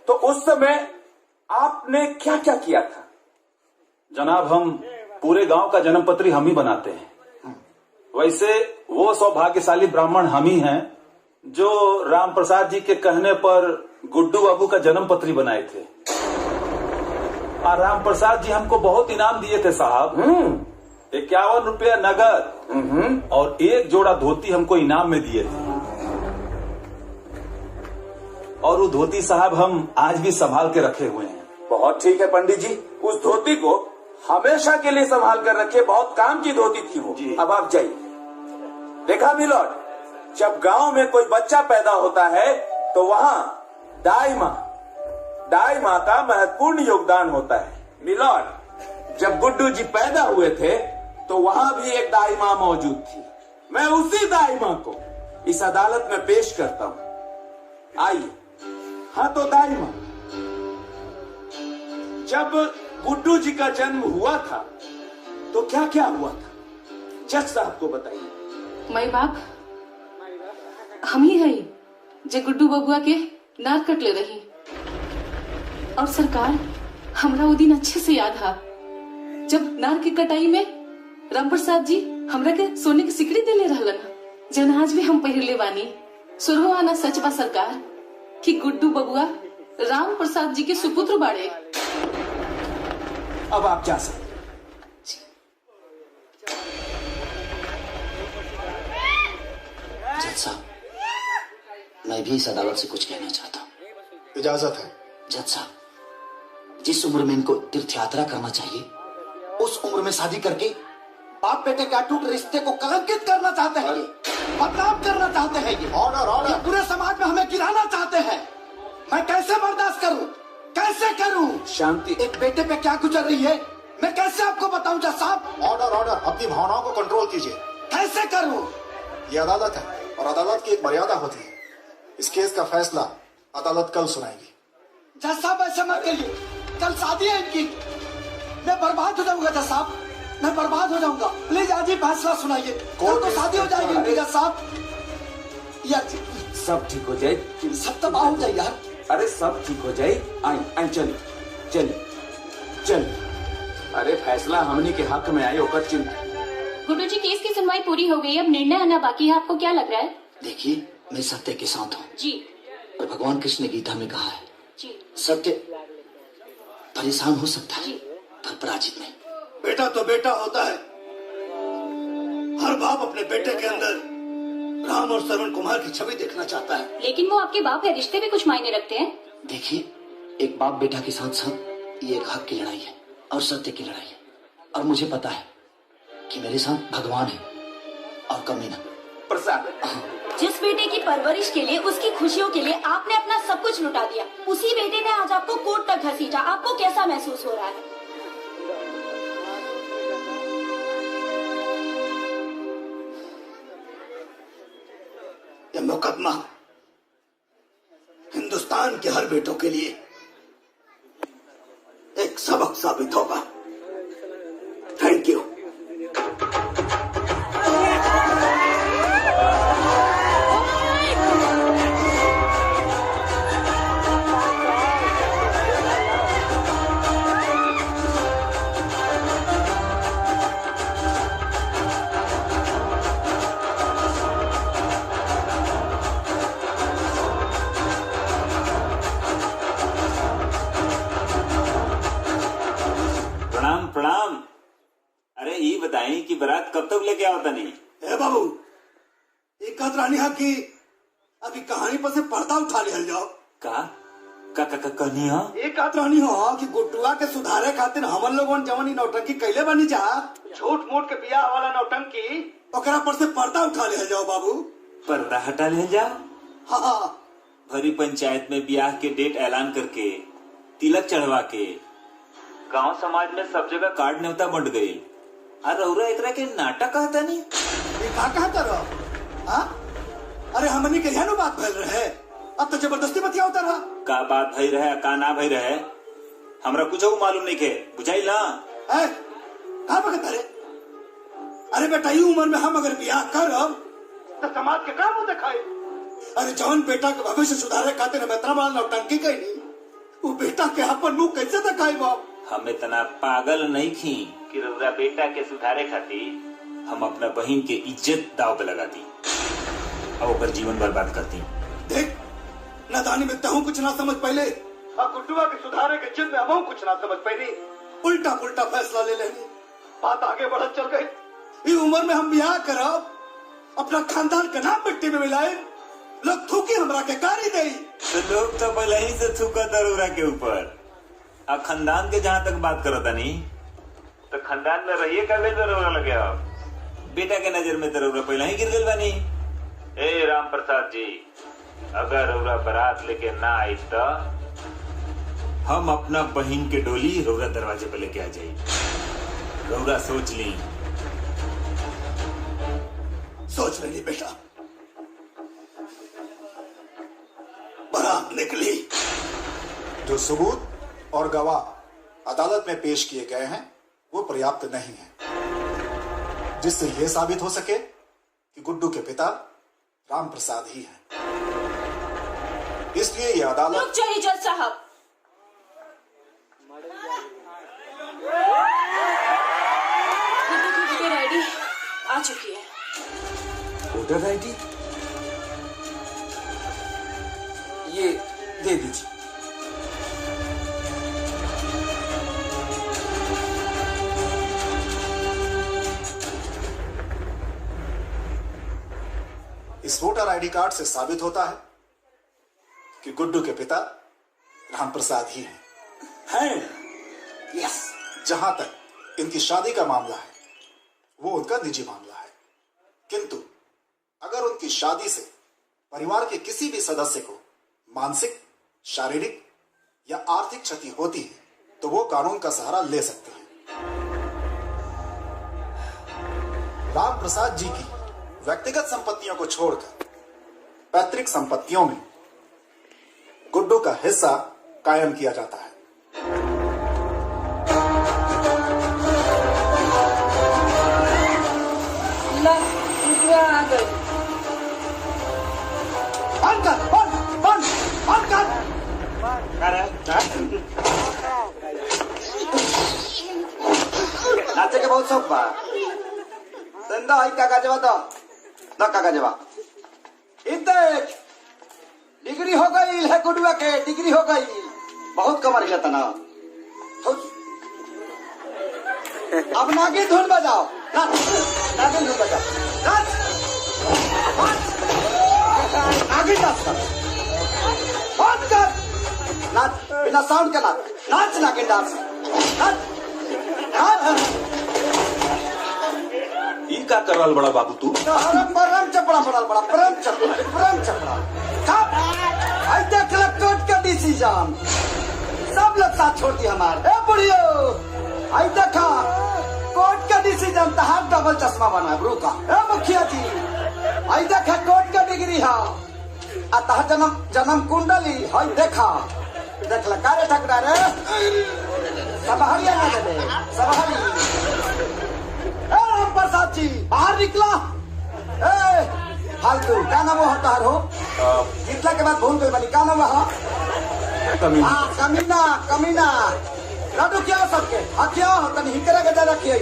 तो उस समय आपने क्या क्या किया था? जनाब, हम पूरे गांव का जन्म पत्री हम ही बनाते हैं। वैसे वो सौभाग्यशाली ब्राह्मण हम ही हैं जो राम प्रसाद जी के कहने पर गुड्डू बाबू का जन्म पत्री बनाए थे। और राम प्रसाद जी हमको बहुत इनाम दिए थे साहब। 51 रुपया नगद और 1 जोड़ा धोती हमको इनाम में दिए थे। और वो धोती साहब हम आज भी संभाल के रखे हुए हैं। बहुत ठीक है पंडित जी, उस धोती को हमेशा के लिए संभाल कर रखे, बहुत काम की धोती थी वो। अब आप जाइए। देखा मिलॉर्ड, जब गांव में कोई बच्चा पैदा होता है तो वहां दाई माँ का महत्वपूर्ण योगदान होता है। मिलॉर्ड, जब गुड्डू जी पैदा हुए थे तो वहां भी एक दाई माँ मौजूद थी। मैं उसी दाई माँ को इस अदालत में पेश करता हूं। आइए। हाँ तो दाई माँ, जब गुड्डू जी का जन्म हुआ था तो क्या क्या हुआ था, जज साहब को बताइए। माई बाप, हम ही है जे गुड्डू बबुआ के नार कट ले रही। और सरकार, हमरा वो दिन अच्छे से याद है जब नार की कटाई में राम प्रसाद जी हमरा के सोने की सिकड़ी देले रहलन, जन आज भी हम पहिरले बानी। सुरहुआना सच बा सरकार कि गुड्डू बबुआ राम प्रसाद जी के सुपुत्र बाड़े। अब आप जा सकते। जज साहब, मैं भी इस अदालत से कुछ कहना चाहता हूँ। इजाजत है। जज साहब, जिस उम्र में इनको तीर्थ यात्रा करना चाहिए उस उम्र में शादी करके बाप बेटे के अटूट रिश्ते को कलंकित करना चाहते हैं, बदनाम करना चाहते हैं। ये ऑर्डर ऑर्डर पूरे समाज में हमें गिराना चाहते हैं। मैं कैसे बर्दाश्त करूं, कैसे करूं? शांति। एक बेटे पे क्या गुजर रही है मैं कैसे आपको बताऊं जज साहब? ऑर्डर ऑर्डर, अपनी भावनाओं को कंट्रोल कीजिए। कैसे करूं? ये अदालत है और अदालत की एक मर्यादा होती है। इस केस का फैसला अदालत कल सुनाएगी। जज साहब ऐसा मत करिए, कल शादी है इनकी, मैं बर्बाद हो जाऊंगा जज साहब, मैं बर्बाद हो जाऊंगा। प्लीज आज ही फैसला सुनाइए, कल तो शादी हो जाएगी इनकी जज साहब। यार सब ठीक हो जाए, सब तबाह हो जाए यार। अरे सब ठीक हो जाए। आई चल चल चल। अरे फैसला हमनी के हक में आए होकर चिंता। गुड्डू जी, केस की सुनवाई पूरी हो गई, अब निर्णय आना बाकी है। आपको क्या लग रहा है? देखिए, मैं सत्य के साथ हूँ जी। और भगवान कृष्ण ने गीता में कहा है जी, सत्य परेशान हो सकता है पर पराजित नहीं। बेटा तो बेटा होता है। हर बाप अपने बेटे के अंदर राम और श्रवण कुमार की छवि देखना चाहता है। लेकिन वो आपके बाप है, रिश्ते भी कुछ मायने रखते हैं। देखिए, एक बाप बेटा के साथ साथ ये एक हक की लड़ाई है और सत्य की लड़ाई है। और मुझे पता है कि मेरे साथ भगवान है और कमीना प्रसाद। जिस बेटे की परवरिश के लिए, उसकी खुशियों के लिए आपने अपना सब कुछ लुटा दिया, उसी बेटे ने आज आपको कोर्ट तक घसीटा। आपको कैसा महसूस हो रहा है? यह मुकदमा हिंदुस्तान के हर बेटों के लिए एक सबक साबित होगा। Thank you. प्रणाम प्रणाम। अरे ये बताएं कि बारात कब तक लेके आओ तनी? ए बाबू, एक रानी हा की अभी कहानी पर से पर्दा उठा लिया जाओ। का कहनी हो? एक रानी हो कि गुड्डुआ के सुधारे खातिर हमन लोगन जवन ई नौटंकी कैले बनी जा, झूठ मूठ के बियाह वाला नौटंकी, ओकरा पर से पर्दा उठा लिया जाओ बाबू। पर्दा हटा ले जाओ। हाँ, भरी पंचायत में ब्याह के डेट ऐलान करके, तिलक चढ़वा के, गांव समाज में सब जगह कार्ड न्योता बंट गई। रउरा एकरा के नाटक कहता नहीं? कहता रहो। हाँ? अरे हमनी के यहाँ बात भैल रहे, अब तो जबरदस्ती बतिया उतर रहा। का बात भई रहे, का ना भई रहे, हमरा कुछ मालूम नहीं के, बुझाई ना? कहा बकता रे? अरे बेटा, ये उम्र में हम अगर ब्याह करब तो समाज के काम हो दिखाई। अरे जवन बेटा के भविष्य सुधारे खातिर हम इतना बड़ा नौटंकी कैली, वो बेटा के अपन मुंह कैसे दिखाई बाप? हम इतना पागल नहीं थी कि रउरा बेटा के सुधारे खातिर हम अपना बहन के इज्जत दाव पे लगा दी और ओकर जीवन बर्बाद करती। देख, नादानी में तहु कुछ ना समझ पहले, और गुड्डुआ के सुधारे के जिद में हम कुछ ना समझ पहले, उल्टा पुल्टा फैसला ले लेनी, बात आगे बढ़त चल गई। इस उम्र में हम ब्याह करब, अपना खानदान का नाम मिट्टी में मिलाए, लोग थूकी हमरा के गाली दे। तो लोग तो पहले ही से थूका दरूरा के ऊपर। अब खानदान के जहाँ तक बात करो तनी, तो खानदान में रहिए कर ले दरूरा लगे। अब बेटा के नजर में दरूरा पहले ही गिर गई बनी। ए राम प्रसाद जी, अगर रउरा बारात लेके ना आई तो हम अपना बहन के डोली रउरा दरवाजे पे लेके आ जाई। रउरा सोच ली। सोच लेनी बेटा। बारात निकली। जो सबूत और गवाह अदालत में पेश किए गए हैं वो पर्याप्त नहीं है। जिससे यह साबित हो सके कि गुड्डू के पिता राम प्रसाद ही हैं। इसलिए यह अदालत। रुक जाइए जज साहब। वोटर आईडी आ चुकी है। वोटर आईडी ये दे दीजिए। इस वोटर आईडी कार्ड से साबित होता है कि गुड्डू के पिता राम प्रसाद ही हैं। यस। जहां तक इनकी शादी का मामला है वो उनका निजी मामला है, किंतु अगर उनकी शादी से परिवार के किसी भी सदस्य को मानसिक, शारीरिक या आर्थिक क्षति होती है तो वो कानून का सहारा ले सकते हैं। राम प्रसाद जी की व्यक्तिगत संपत्तियों को छोड़कर पैतृक संपत्तियों में गुड्डू का हिस्सा कायम किया जाता है। आ गई। बंद कर, बंद कर। नाचे के बहुत शौक बा। धंधा आई कागजवा तो न कागजवा देख, डिग्री हो गई है गुडुआ के, डिग्री हो गई। बहुत कमर जाता ना। अब नागिन धुन बजाओ, नागिन धुन बजाओ, नाच नागिन डांस कर, बंद कर, नाच बिना साउंड के नाच, नाच नागिन डांस, नाच नाच। ई का कर रहा बड़ा बाबू तू? परम चपड़ा पड़ल बड़ा, परम चपड़ा। आई देख लो कोर्ट का डिसीजन, सब लोग साथ छोड़ दिया हमारे। ए बुढ़ियो, आई देखा कोर्ट का डिसीजन, तहार डबल चश्मा बना है ब्रू का। ए मुखिया जी, आई देखा कोर्ट का डिग्री है, आ तहार जन्म कुंडली, आई देखा, देख ला कारे ठकरा रे, सबहरिया ना दे, सबहरी। राम प्रसाद जी बाहर निकला। फालतू क्या नाम होता हो? जितला के बाद भूल गई बनी, क्या नाम है? कमीना लड्डू क्या हो सबके? क्या हो तनी हिकरा के ज्यादा रखिए।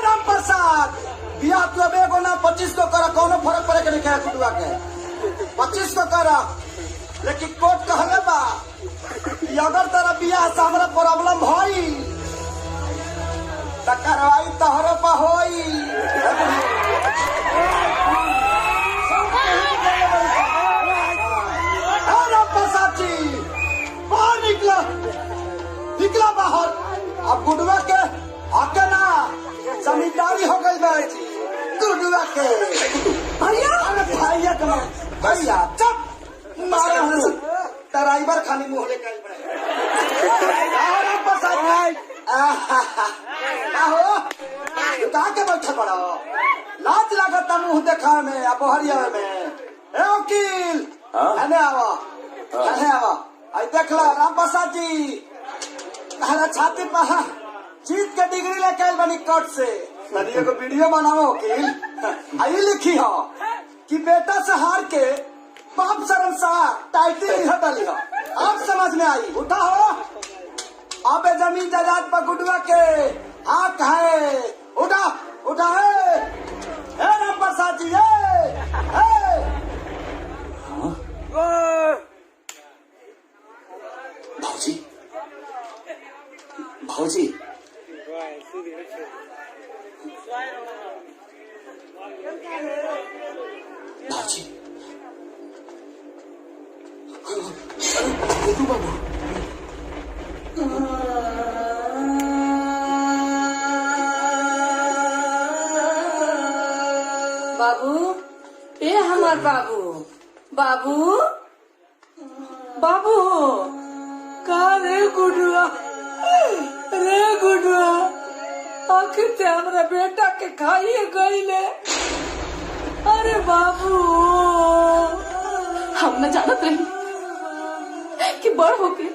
राम प्रसाद बिया तू अब एगो ना 25 को करा, कोनो फर्क पड़े के नहीं खाया कुटुआ के। 25 को करा, लेकिन कोर्ट कहले बा अगर तेरा बिया से हमरा प्रॉब्लम होई त कार्रवाई तोहरो पर होई। राम प्रसाद जी बाहर निकला बाहर। अब गुडुआ के आके ना जमींदारी हो गई है गुडुआ के। भैया चुप मारा ड्राइवर खाली मुंह लेकर राम प्रसाद कहा के बैठे पड़ा, लाज लागत मुंह देखा में बोहरिया में। ए वकील आवा, आई देख ला राम प्रसाद जी छाती पर जीत के डिग्री लेके आयल बनी कोर्ट से। तनिए को वीडियो बनाओ वकील। आई लिखी हो कि बेटा से हार के बाप शर्मसार टाइटल लिखा डाली हो। अब समझ में आई। उठा हो अब जमीन जायदाद पर गुडुआ के हक है। उठा है राम प्रसाद जी। भाजी बाबू बाबू, ए हमार बाबू का रे गुडुआ, आखिर ते हमरा बेटा के खाइए गईले। अरे बाबू, हम न जानत रही कि बड़ होके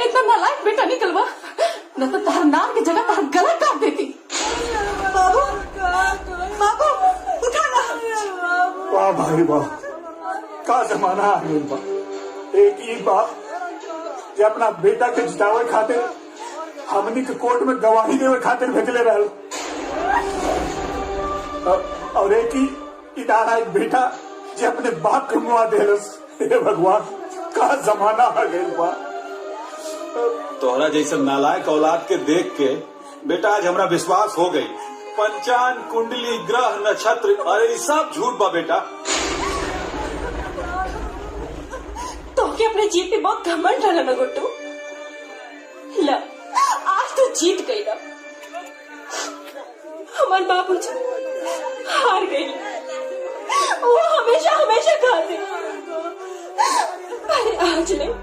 इतना नालायक बेटा निकलवा, न तो तहर नाम की जगह तहर गला काट देती। बाबू वाह भाई वाह, का जमाना आ गइल बा। एक ही बाप जे अपना बेटा के जितावे खातिर हमनी के कोर्ट में गवाही देवे खातिर भेजले रहल, और एक ही इदारा एक बेटा जे अपने बाप के मुआ देलस। हे भगवान, का जमाना आ गइल बा। तोहरा जैसे नालायक औलाद के देख के बेटा आज हमरा विश्वास हो गई। पंचांग, कुंडली, ग्रह, नक्षत्र, अरे ये सब झूठ बा बेटा। तो के अपने जीत पे बहुत घमंड रहना ना गुड्डू। ला, आज तो जीत गई ना। हमारे बाबूजी हार गई, वो हमेशा हमेशा खाते। अरे आज नहीं,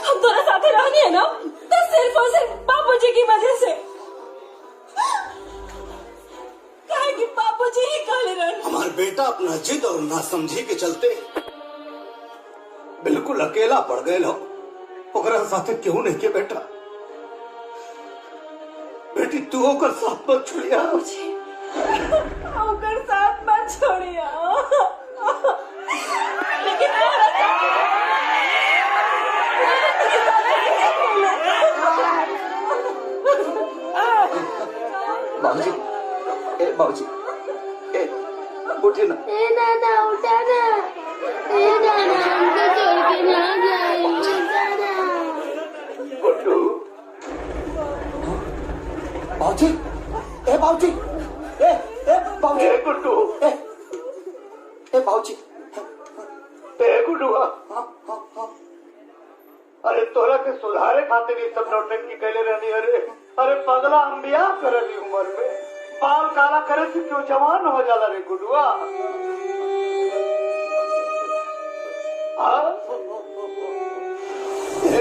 हम दोनों साथे रहनी है ना, तो सिर्फ और सिर्फ बाबूजी की वजह से। काहे कि बाबूजी ही काले रहन। हमारा बेटा अपना जिद और नासमझी के चलते बिल्कुल अकेला पड़ गए हो। ओकरा साथे क्यों नहीं के बेटा? बेटी तू होकर साथ मत छोड़िया। होकर साथ मत छोड़िया। लेकिन बाबूजी, बाबूजी, उठे ना। नाना उठा ना, नाना हमको छोड़ के ना जाए। गुड्डू, बाबूजी, बाबूजी, बाबूजी, गुड्डू, बाबूजी, गुड्डू, अरे तोरा के सुधारे खातिर ये सब नौटंकी कैले रहनी। अरे पगला, हम बियाह करली उम्र में, बाल काला करे से क्यों जवान हो जाला रे गुडुआ?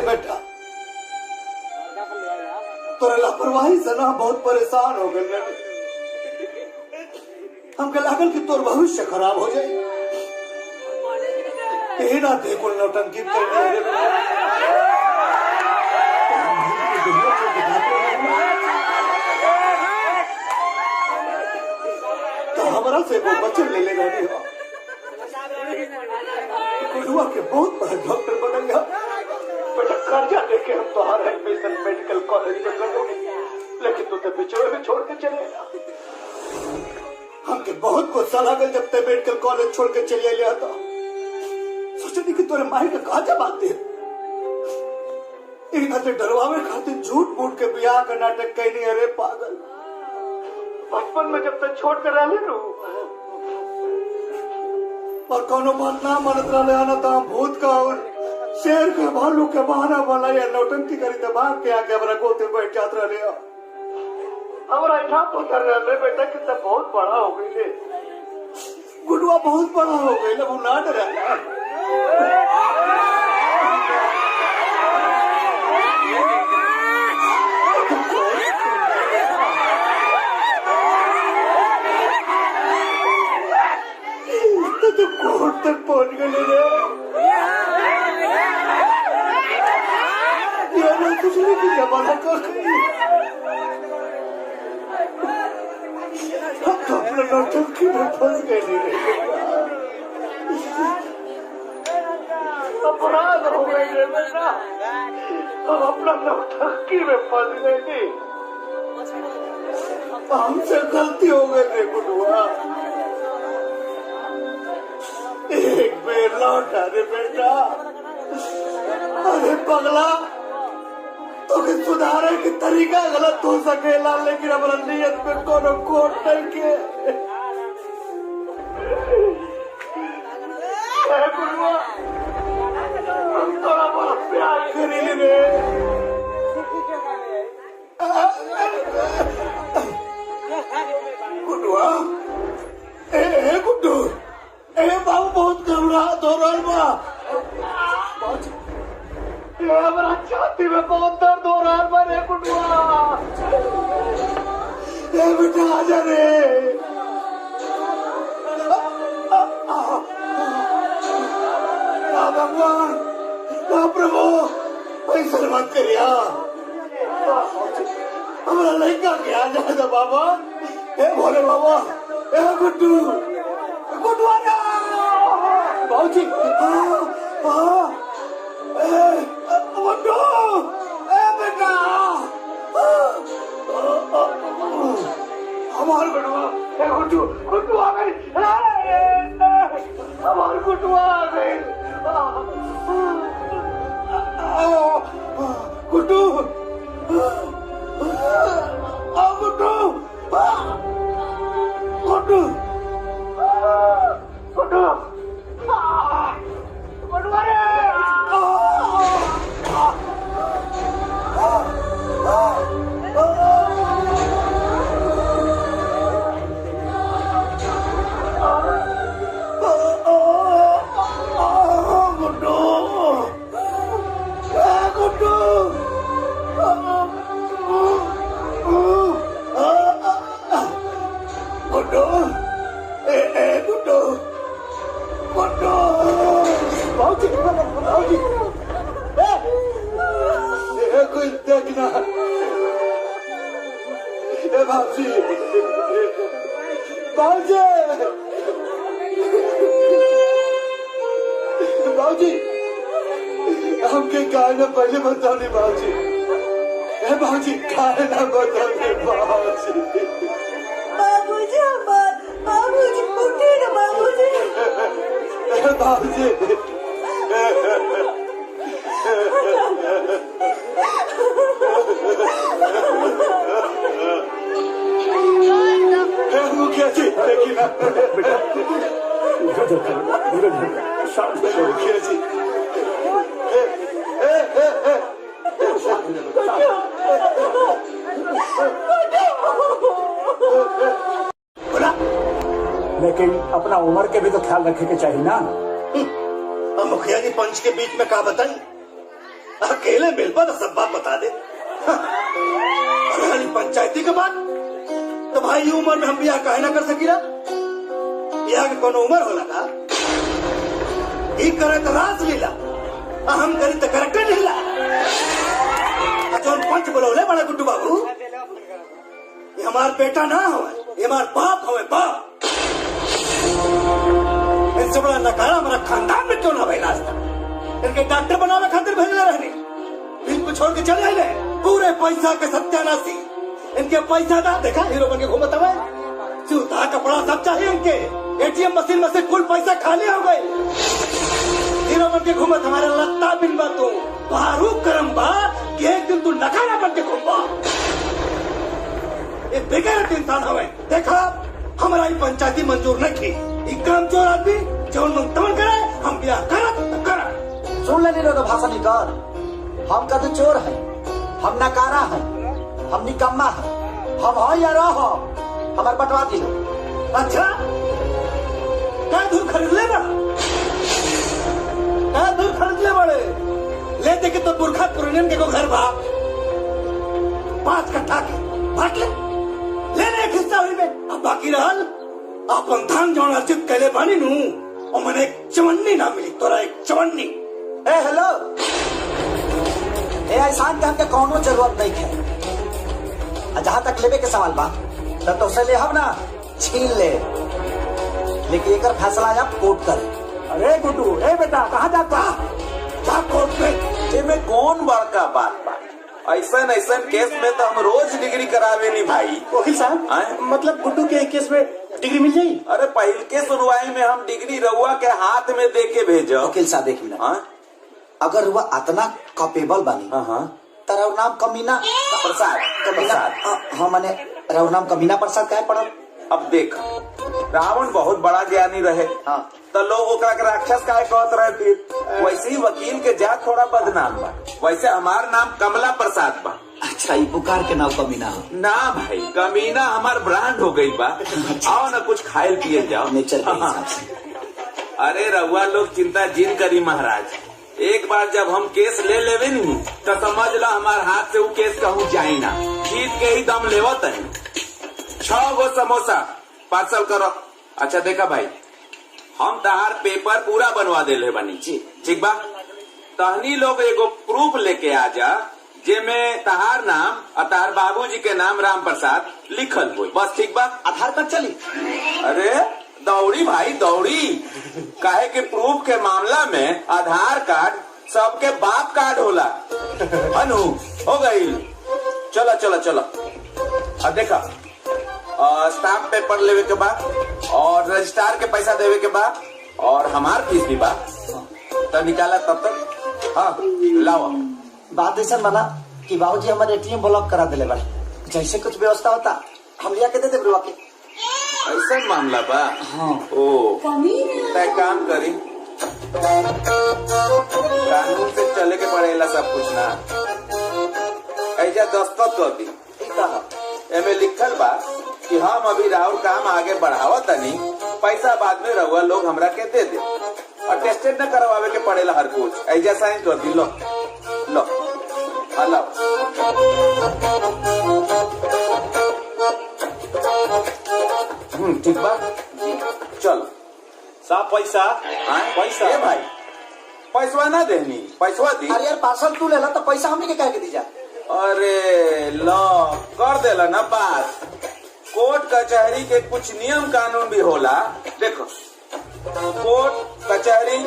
बेटा, तोरा लापरवाही से ना बहुत परेशान हो गए। हमके लागल कि तोर भविष्य खराब हो जाए। ना देखो नौटंकी तो हमारा से वो बच्चे ले लेगा नहीं हो। गुडुआ के बहुत बड़ा डॉक्टर बनेगा। बेटा कर्जा देके हम तो हर एडमिशन मेडिकल कॉलेज में लगोगे, लेकिन तू तो बिछोड़े में छोड़ के चलेगा। हमके बहुत गुस्सा लगा जब ते मेडिकल कॉलेज छोड़ के चले लिया था। सोचती कि तोरे माई का कहा जवाब दे। इन खाते डरवावे खाते झूठ मूठ के ब्याह का नाटक कहनी। अरे पागल, बचपन में जब तक छोड़ कर रहे रू और कोनो बात ना मानत रहे आना तो भूत का और शेर के भालू के बहाना वाला या नौटंकी करी तो भाग के आके हमारा गोते बैठ जात रहे। हमारा इतना तो कर रहे बेटा कि तब बहुत बड़ा हो गई थे। गुडुआ बहुत बड़ा हो गई, वो ना डरा। तो कोर्ट तक पहुंच गए रे। ये कुछ नहीं की जमाना कर हम तो अपने नौटंकी में फंस गए रे। अपराध हो गए रे बेटा, हम अपना नौटंकी में फंस गए थे। हमसे गलती हो गई रे गुडुआ। एक बेर लौटा रे बेटा। अरे पगला, तो सुधारे की तरीका गलत हो सकेला, लेकिन हमारा नियत में कोनो कोट नहीं के। गुडुआ, हम थोड़ा बहुत प्यार करी रे। गुडुआ, गुड्डू, बाबू बहुत घबरा दो रहा। हमारा छाती में बहुत दर्द हो रहा है मेरे गुडुआ। बेटा आजा रे। भगवान, प्रभु, ऐसा मत करिया। हमारा लड़का के आ जाएगा बाबा। हे भोले बाबा, हे गुड्डू, गुडुआ। बाबूजी गुड्डू ए बेटा हमार गुड्डू गुड्डू गुड्डू आ गई हमार गुड्डू आ गई गुड्डू गुड्डू गुड्डू गुड्डू कोई देखना बाबूजी बाबूजी बाबूजी हमके काहे ना पहले बताओ नहीं बाबूजी बाबूजी काहे ना बताओ नहीं बाबूजी बाबूजी बाबूजी उठिए ना बाबूजी बाबूजी मुखिया जी देखिए ना मुखिया जी लेकिन अपना उम्र के भी तो ख्याल रखे के चाहिए ना। मुखिया जी पंच के बीच में कहा बताई अकेले मिल पर सब बात बता दे पंचायती के बाद तो भाई उम्र में हम ब्याह काहे ना कर सकी ना ब्याह के कोनो उम्र होला का करे तो रास लीला हम करी तो करेक्टर लीला जो पंच बोलौले बड़ा गुड्डू बाबू ये हमार बेटा ना हो ये हमार बाप हो बाप इससे बड़ा नकारा हमारा खानदान में क्यों ना भाई आज तक इनके डॉक्टर बनाने खातिर भेजले रहने बिल्कुल छोड़ के चले आए पूरे पैसा के सत्यानाशी इनके पैसा ना देखा हीरो बन के घूमता है जूता कपड़ा सब चाहिए इनके एटीएम मशीन में से कुल पैसा खाली हो गए हीरो बन के घूमत हमारे लत्ता बिन बा तू बारू करम बा कि एक दिन तू नकारा बन के घूमबा ये बेगैरत इंसान हवे देखा हमारा ही पंचायती मंजूर नहीं की काम चोर आदमी जौन मन तमन करे हम ब्याह करत तो करत सुन लेनी रो तो भाषा निकाल हम कभी चोर है हम नकारा है हम निकम्मा है हम हो या रहो हमारे बटवा दिलो अच्छा क्या दूर खरीद ले बड़ा क्या दूर खरीद ले बड़े ले दे के तो बुरखा पुरनियन के को घर बा 5 कट्ठा के बांट ले एक हिस्सा हुई में अब बाकी रहल अपन धान जौन अर्जित कैले बानी नू और मैंने एक चवन्नी ना मिली तोरा एक चवन्नी ए हेलो ए ऐसान के हमके कोनो जरूरत नहीं है जहाँ तक लेवे के सवाल बा तब तो उसे ले हम ना छीन ले लेकिन एक फैसला आप कोर्ट करे। अरे गुड्डू ए बेटा कहाँ जाता जा कोर्ट में में कौन बड़का बात बा ऐसा केस में तो हम रोज डिग्री करावे नहीं भाई। वकील साहब मतलब गुड्डू के केस में डिग्री मिल जाये। अरे पहले के सुनवाई में हम डिग्री रहुआ के हाथ में दे के भेजो। वकील साहब देख मिला अगर हुआ इतना कैपेबल बनी तेरा नाम कमीना प्रसाद हाँ मैंने तेरा नाम कमीना प्रसाद क्या पड़ा। अब देख रावण बहुत बड़ा ज्ञानी रहे तो लोग ओकरा के राक्षस काहे कहत रहे फिर वैसे ही वकील के जात थोड़ा बदनाम बा वैसे हमार नाम कमला प्रसाद बा। अच्छा ये पुकार के नाम कमीना हो ना भाई कमीना हमार ब्रांड हो गई बा। आओ ना कुछ खाए पिए जाओ नेचर के हिसाब से। अरे रहुआ लोग चिंता जिन करी महाराज एक बार जब हम केस ले लेवे नी तो समझ लो हमार हाथ से वो केस कहूँ जाए ना जीत के ही दम लेवत है। 6 गो समोसा पार्सल करो। अच्छा देखा भाई हम तहार पेपर पूरा बनवा दे बनी ठीक बा तहनी लोग एगो प्रूफ लेके आ जा जेमे तहार नाम और तहार बाबूजी के नाम राम प्रसाद लिखल हो बस ठीक बा। आधार कार्ड चली। अरे दौड़ी भाई दौड़ी। काहे कि प्रूफ के मामला में आधार कार्ड सबके बाप कार्ड होला। अनु हो गई। चलो चलो चलो। अब देखा स्टाम्प पेपर लेवे के बाद और रजिस्ट्रार के पैसा देवे के बाद और हमार फीस भी बा तो निकाला तब तक। हाँ लाओ। बात ऐसा बना कि बाबूजी हमारे एटीएम ब्लॉक करा दिले बड़े, जैसे कुछ व्यवस्था होता हम लिया के दे बुलवा के। ऐसा मामला बा। हाँ। ओ तय काम करी, कानून से चले के पड़ेला सब कुछ ना। ऐजा दस्तखत कर दी। एमे लिखल बा कि हम अभी राउर काम आगे बढ़ावा तनी, पैसा बाद में रहुआ लोग हमरा के दे दे और टेस्टेड न करवावे के पड़ेला हर कुछ। ऐजा साइन कर दी। लो लो हेलो। ठीक बा चल। साहब पैसा पैसा ए भाई पैसवा ना देनी, पैसवा दी। अरे यार पार्सल तू लेला तो पैसा हमने के कह के दीजा। अरे लो कर देला ना बात। कोर्ट कचहरी के कुछ नियम कानून भी होला। देखो कोर्ट कचहरी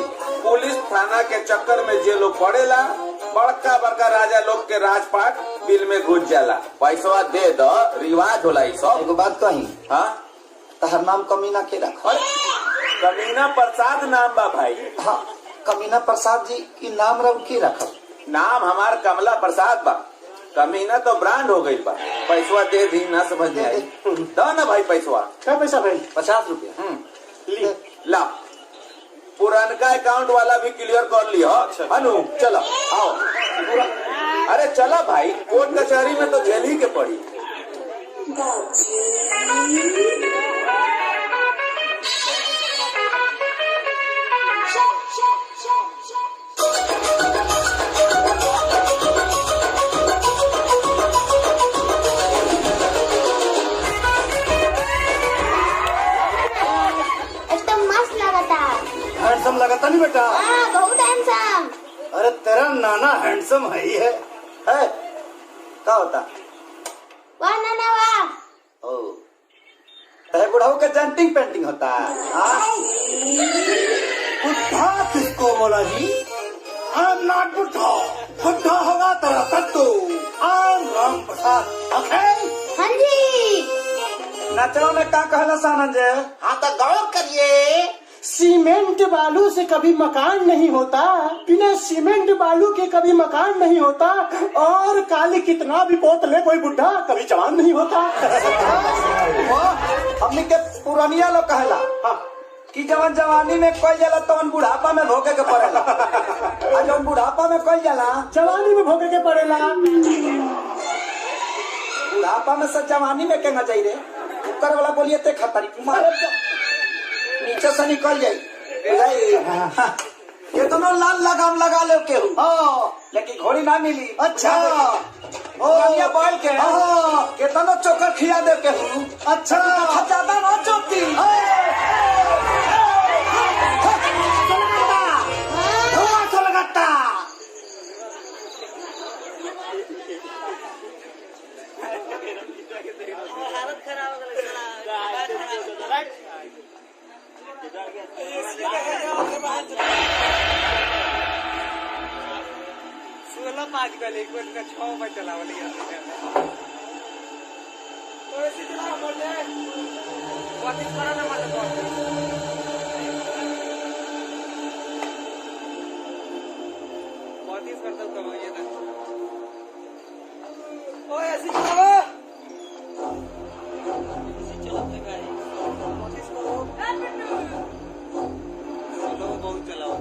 पुलिस थाना के चक्कर में जे लोग पड़ेला बड़का बड़का राजा लोग के राजपाट बिल में घुस जाला। पैसवा दे दो, रिवाज होला ई सब। एगो बात कही। हाँ तहर नाम कमीना के रख। कमीना प्रसाद नाम बा भाई। हाँ कमीना प्रसाद जी की नाम रव की रखल। नाम हमार कमला प्रसाद बा, कमीना तो ब्रांड हो गई बा। पैसवा दे दी ना समझ में आई। दो ना भाई पैसवा। क्या पैसा भाई? 50 रुपया। ला पुरानका अकाउंट वाला भी क्लियर कर लियो। अनु चलो आओ। अरे चलो भाई, कोर्ट कचहरी में तो जेल ही के पड़ी। हैंडसम लगाता नहीं बेटा? हाँ, बहुत हैंडसम। अरे तेरा नाना हैंडसम है ही है। क्या होता? वाह नाना वाह। ओ तहे बुढ़ाऊ का जंटिंग पेंटिंग होता है। बुढ़ा किसको बोला जी? आई एम नॉट बुढ़ा। बुढ़ा होगा तेरा तत्तू। I am Ram Prasad. ओके? हाँ जी। नाचो में क्या कहला सानंद जे? हाँ तो गौर करिए। सीमेंट बालू से कभी मकान नहीं होता, बिना सीमेंट बालू के कभी मकान नहीं होता, और काली कितना भी पोत ले कोई बुढ़ा कभी जवान नहीं होता। हमने के पुरानिया लोग कहला कि जवान जवानी में कोई जाला तो बुढ़ापा में भोगे के पड़ेला। और जब बुढ़ापा में कोई जाला जवानी में भोगे के पड़ेला। बुढ़ापा में सब जवानी में कहना चाहिए। ऊपर वाला बोलिए ते खतरी नीचे से निकल जाये। कितना लाल लगाम लगा ले के लेकिन घोड़ी ना मिली। अच्छा बैल के कितना चोकर खिया दे के अच्छा ज्यादा ना चोती लगाता। हालत खराब हो गई। सोलह 5 गले एक का 6 में चलावल बहुत चलाओ।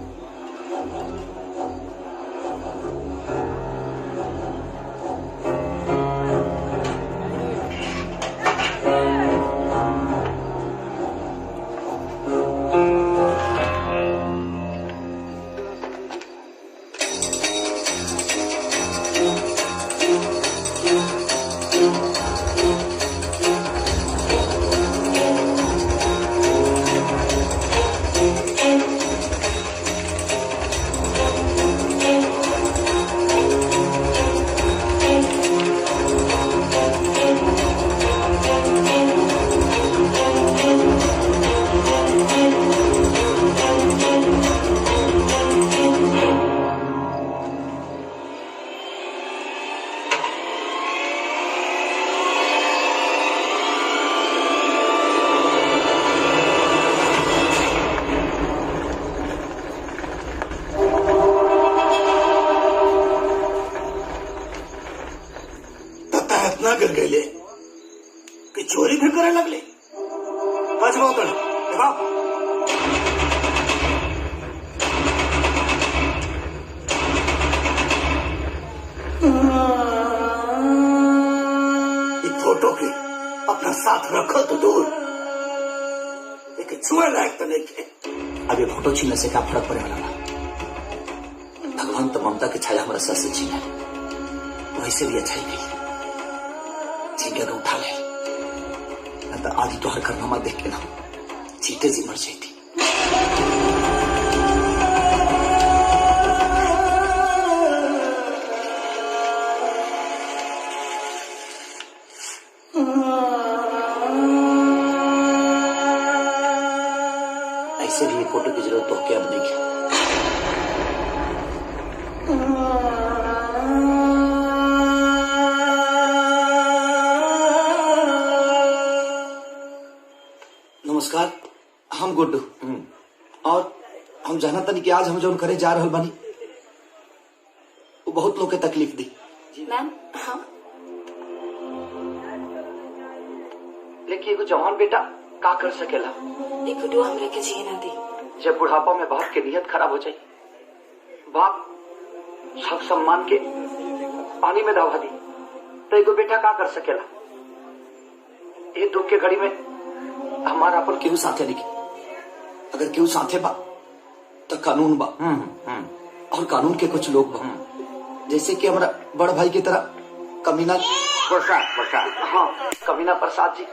चबाओ दबाओ। फोटो के अपना साथ रखो तो दूर, लेकिन छुए लायक तो नहीं है। अब ये फोटो छीनने से क्या फर्क पड़े वाला? भगवान तो ममता की छाया हमारा सर से छीना है, वैसे भी अच्छा ही गई छीन तो उठा ले, न तो आधी तो हर करनामा देख के ना जीते जी मर जाती। ऐसे भी ये फोटो की जरूरत तो क्या अब नहीं है। नमस्कार, हम गुड्डू और हम जानता नहीं कि आज हम जो करे जा रहल बानी वो बहुत लोग के तकलीफ दी। मैम हाँ, लेकिन एगो जवान बेटा का कर सकेला? एक गुड्डू हमरे के जिए ना दी। जब बुढ़ापा में बाप के नियत खराब हो जाए, बाप हक सम्मान के पानी में दबा दी, तो एगो बेटा का कर सकेला? ये दुख के घड़ी में हमारा अपन केहू साथे नहीं, अगर केहू साथे बा तो कानून बा, और कानून के कुछ लोग बा जैसे कि हमारा बड़ भाई की तरह कमीना प्रसाद। हाँ, कमीना प्रसाद जी,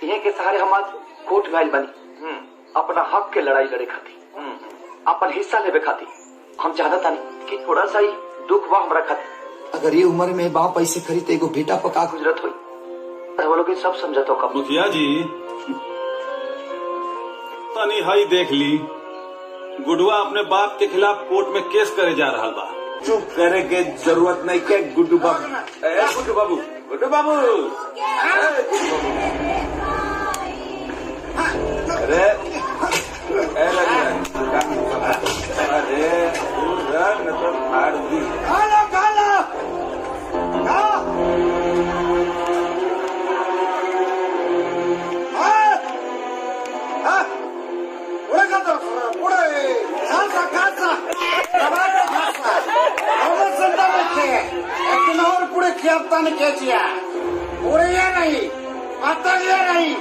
ये के सहारे हम आज कोर्ट में आइल बनी, अपना हक के लड़ाई लड़े खाती, अपन हिस्सा लेवे खाती। हम चाहता नहीं कि थोड़ा सा ही दुख बा हमरा खाती। अगर ये उम्र में बाप पैसे खरीदते एगो बेटा पका गुजरत हुई, वो लोग सब समझतो कब। मुखिया जी तनी हाई देख ली, गुडुआ अपने बाप के खिलाफ कोर्ट में केस करे जा रहा बा। चुप करे के जरूरत नहीं के गुड्डू बाबू। गुड्डू बाबू, गुड्डू बाबू, अरे अरे न तो फाड़ दी। पूरे ये नहीं, पत्थर ये नहीं,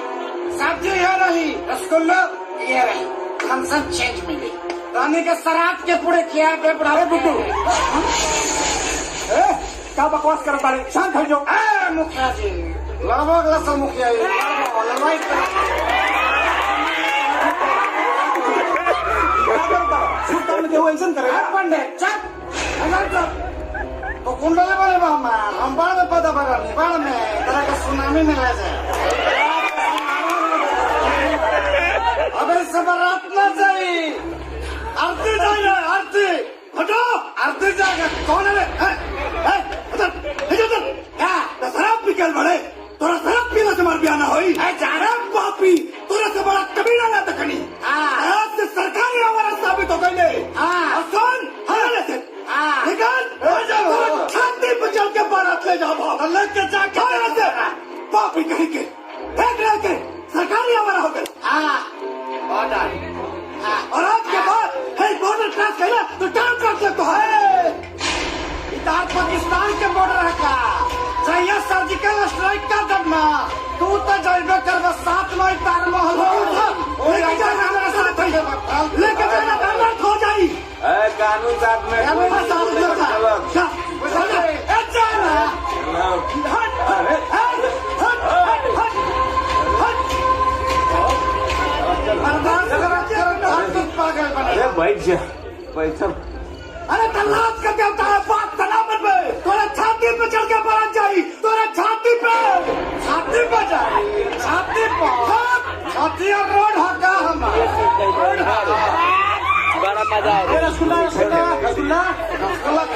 सब्जी ये नहीं, रसगुल्ला ये नहीं, थम्सअप चेंज मिली। रानी के शराब के पूरे किया पे बुढ़ावे बुड्ढू। क्या बकवास कर पा रहे? शांत हो जाओ। मुखिया जी लड़वा गला मुखिया जी लड़वाई ऐसा करेगा पंडित तो कुंडले वाले हम बाढ़ में पता पड़ा नहीं, बाढ़ में तरह का सुनामी में रह जाए। अब इस बारात न जाए, आरती जाएगा, आरती हटो, आरती जाएगा। कौन है? शराब पी के बड़े तोरा शराब पीला से मार बियाना होई। पापी तोरा से बड़ा कबीला ना तकनी। आज से सरकारी हमारा साबित हो गई। आसान हमारे से लेकिन छाती पे चल के बारात ले जाओ, लेके जाके पापी कहीं के फेंक रहे के सरकारी हमारा हो गई। और आज के बाद बॉर्डर क्रॉस करना तो टाइम क्रॉस लगता है। इधर पाकिस्तान के बॉर्डर है का चाहिए सर्जिकल स्ट्राइक का करना, तू तो जाइबे कर बस साथ में तार महल लेके जाना हमारे साथ, लेके जाना बर्बाद हो जाई। कानून साथ में अरे बैठ जा, बैठ। अरे तलाश का क्या होता है? बात सलामत में तोरा छाती पे चढ़ के बारात जाई, तोरा छाती पे जाई, छाती और रोड हका बड़ा मजा आएगा। रसगुल्ला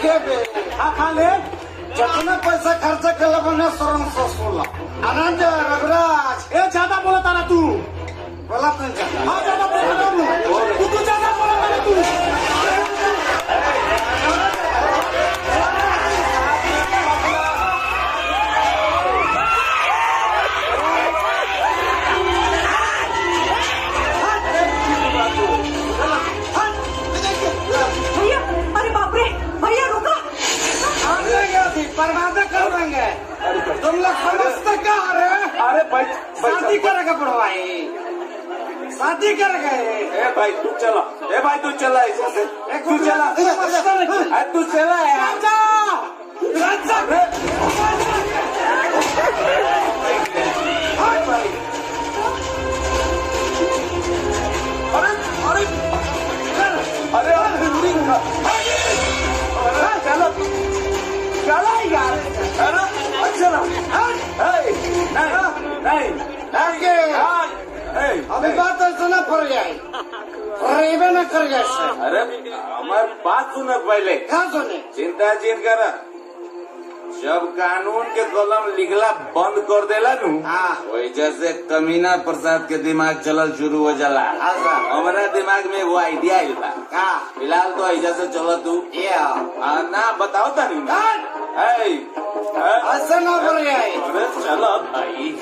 खेबे खा ले, जितना पैसा खर्चा कर बने 16 आनंद रघुराज। ए ज्यादा बोला तारा तू, बोला तो ज्यादा। हाँ ज्यादा बोला तू ज्यादा बोला तारा तू। शादी करेगा बुढ़वाई, शादी करेगा। ए भाई तू चला, ए भाई तू चला ऐसे से, तू चला, तू चला अरे चलो चला यार, नहीं अभी बात ऐसा ना फर जाए, फरेबे न कर जैसे। अरे हमार बात सुन पहले। क्या सुने? चिंता जिन कर, जब कानून के कलम लिखला बंद कर देला नु, वही से कमीना प्रसाद के दिमाग चलल शुरू हो जाला। हमारा दिमाग में वो आइडिया आइल बा। फिलहाल तो ऐसा से चलो तू ना बताओ तनी ऐसा ना कर जाए। अरे चलो भाई।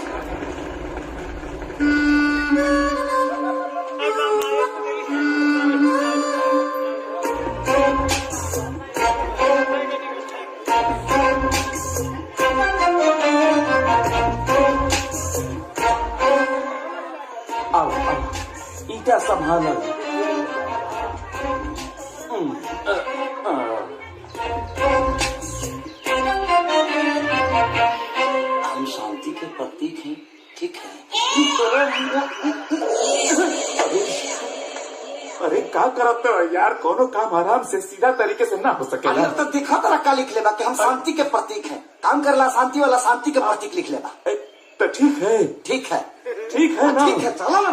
ईटा संभाल। हम शांति के प्रतीक हैं, ठीक है। अरे का करते हो यार, कोनो काम आराम से सीधा तरीके से ना हो सकेला। तो दिखा तरह का लिख लेबा कि हम शांति के प्रतीक हैं। काम करला शांति वाला, शांति के प्रतीक लिख लेबा। तो ठीक है, ठीक है, ठीक है ना, ठीक है, चलो ना,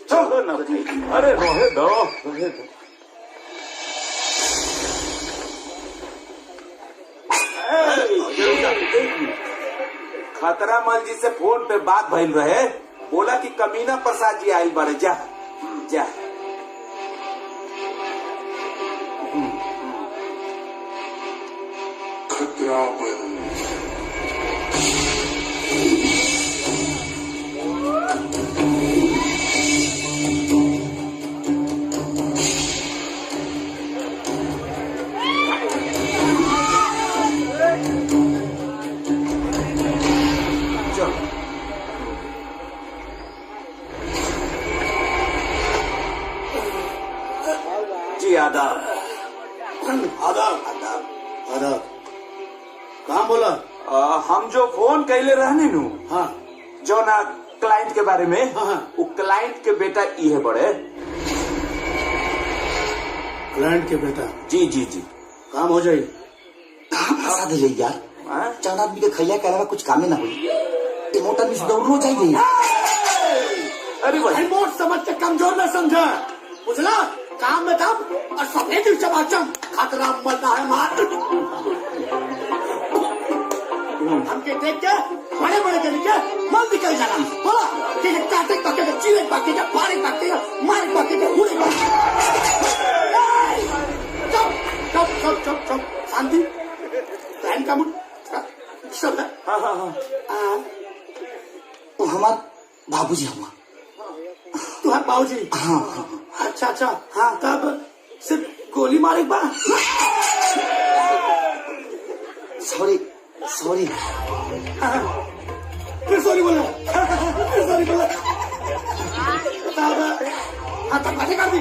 चलो ना भाई। अरे रोहे दो, रोहे दो। खतरा मल जी से फोन पे बात भइल रहे, बोला कि कमीना प्रसाद जी आइल बारे। जा जा। खतरा जी आदाब। आदाब आदाब आदाब। कहाँ बोला? हम जो फोन कैले रहने नु, हाँ, जो ना क्लाइंट के बारे में, हाँ, वो क्लाइंट के बेटा ये बड़े। क्लाइंट के बेटा? जी जी जी। काम हो जाए। कहाँ फंसा दे यार, चार आदमी के खैया के अलावा कुछ कामे ना हुई। ये मोटर में दौड़ रो जाएगी। अरे भाई मोट समझ के कमजोर न समझा, बुझला? काम में दम और सफेद चमाचम, खतरा मरना है मार। हमके देख के बड़े बड़े के नीचे मल निकल जाना। बोला कि काटे पके के चीरे पके के फाड़े पके के मारे पके के उड़े पके। चुप चुप चुप चुप चुप, शांति। प्लान का मुझ सब है। हाँ हाँ हाँ। वो हमार बाबूजी हुआ। तुम्हारे बाबूजी? हाँ हाँ। अच्छा अच्छा, हाँ। तब सिर्फ गोली मारे बा? Sorry sorry. फिर सॉरी बोला, फिर सॉरी बोला। तब हाँ तब बातें कर दी।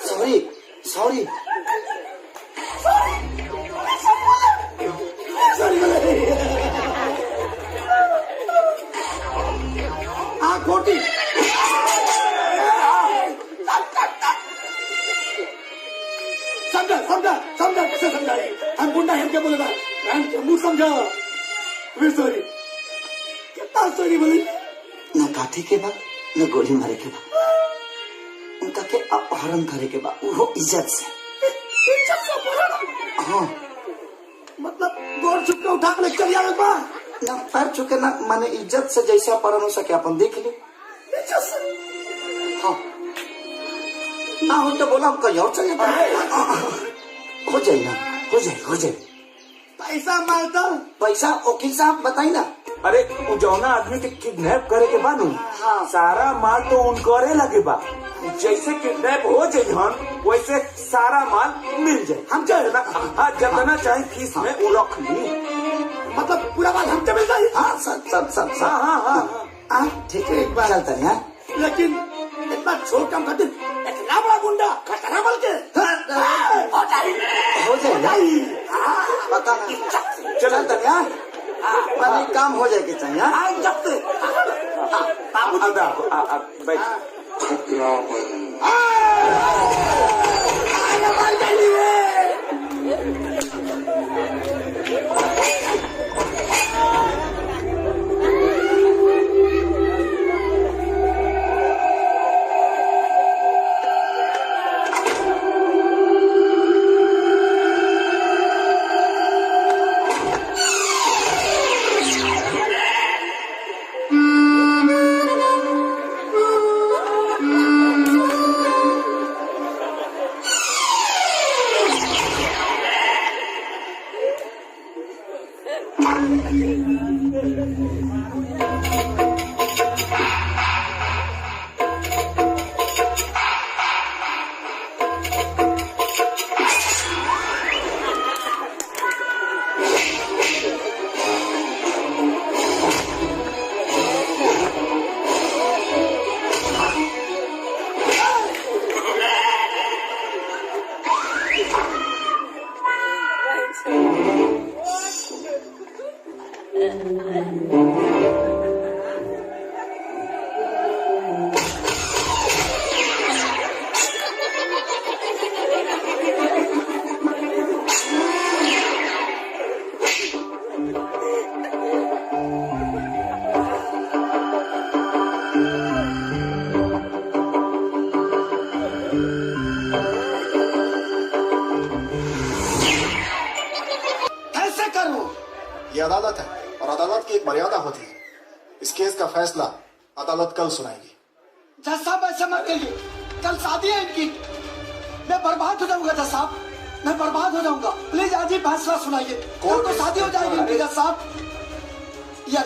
सॉरी सॉरी सॉरी बोला। हाँ खोटी। समझा समझा समझा, कैसे समझाए? हम गुंडा है क्या बोलेगा? मुंह समझा। फिर सॉरी। कितना सॉरी बोली? न काटे के बाद न गोली मारे के बाद, उनका के अपहरण करे के बाद, वो इज्जत से। इज्जत से अपहरण? हाँ। मतलब गोर छुप के उठा के लेकर चलिए बा? ना पैर छुके ना, माने इज्जत से जैसे अपहरण हो सके अपन देख ले। इज्जत से? हाँ। ना हो तो बोला हम कहीं और चले जाए। हो जाए ना, हो जाए हो जाए। पैसा मांगता? पैसा वकील साहब बताई ना। अरे जौना आदमी के किडनैप करे के बानू, सारा माल तो उनकरे लगे बा। जैसे किडनैप हो जाइहन वैसे सारा माल मिल जाए। हम चल ना, हाँ जितना चाहे फीस में वो रख ली। मतलब पूरा बात हमसे मिल जाए। हाँ सब हाँ ठीक है एक बार चलता है। हाँ लेकिन इतना छोट काम खातिर इतना बड़ा गुंडा खतरा बल के हो जाएगा बताना चलता है। हाँ काम हो जाएगा चाहिए। ये अदालत है और अदालत की एक मर्यादा होती है। इस केस का फैसला अदालत कल सुनाएगी। जज साहब ऐसा मत करिए, कल शादी है इनकी, मैं बर्बाद हो जाऊंगा जज साहब, मैं बर्बाद हो जाऊंगा। प्लीज आज ही फैसला सुनाइए, कल तो शादी हो जाएगी इनकी जज साहब। यार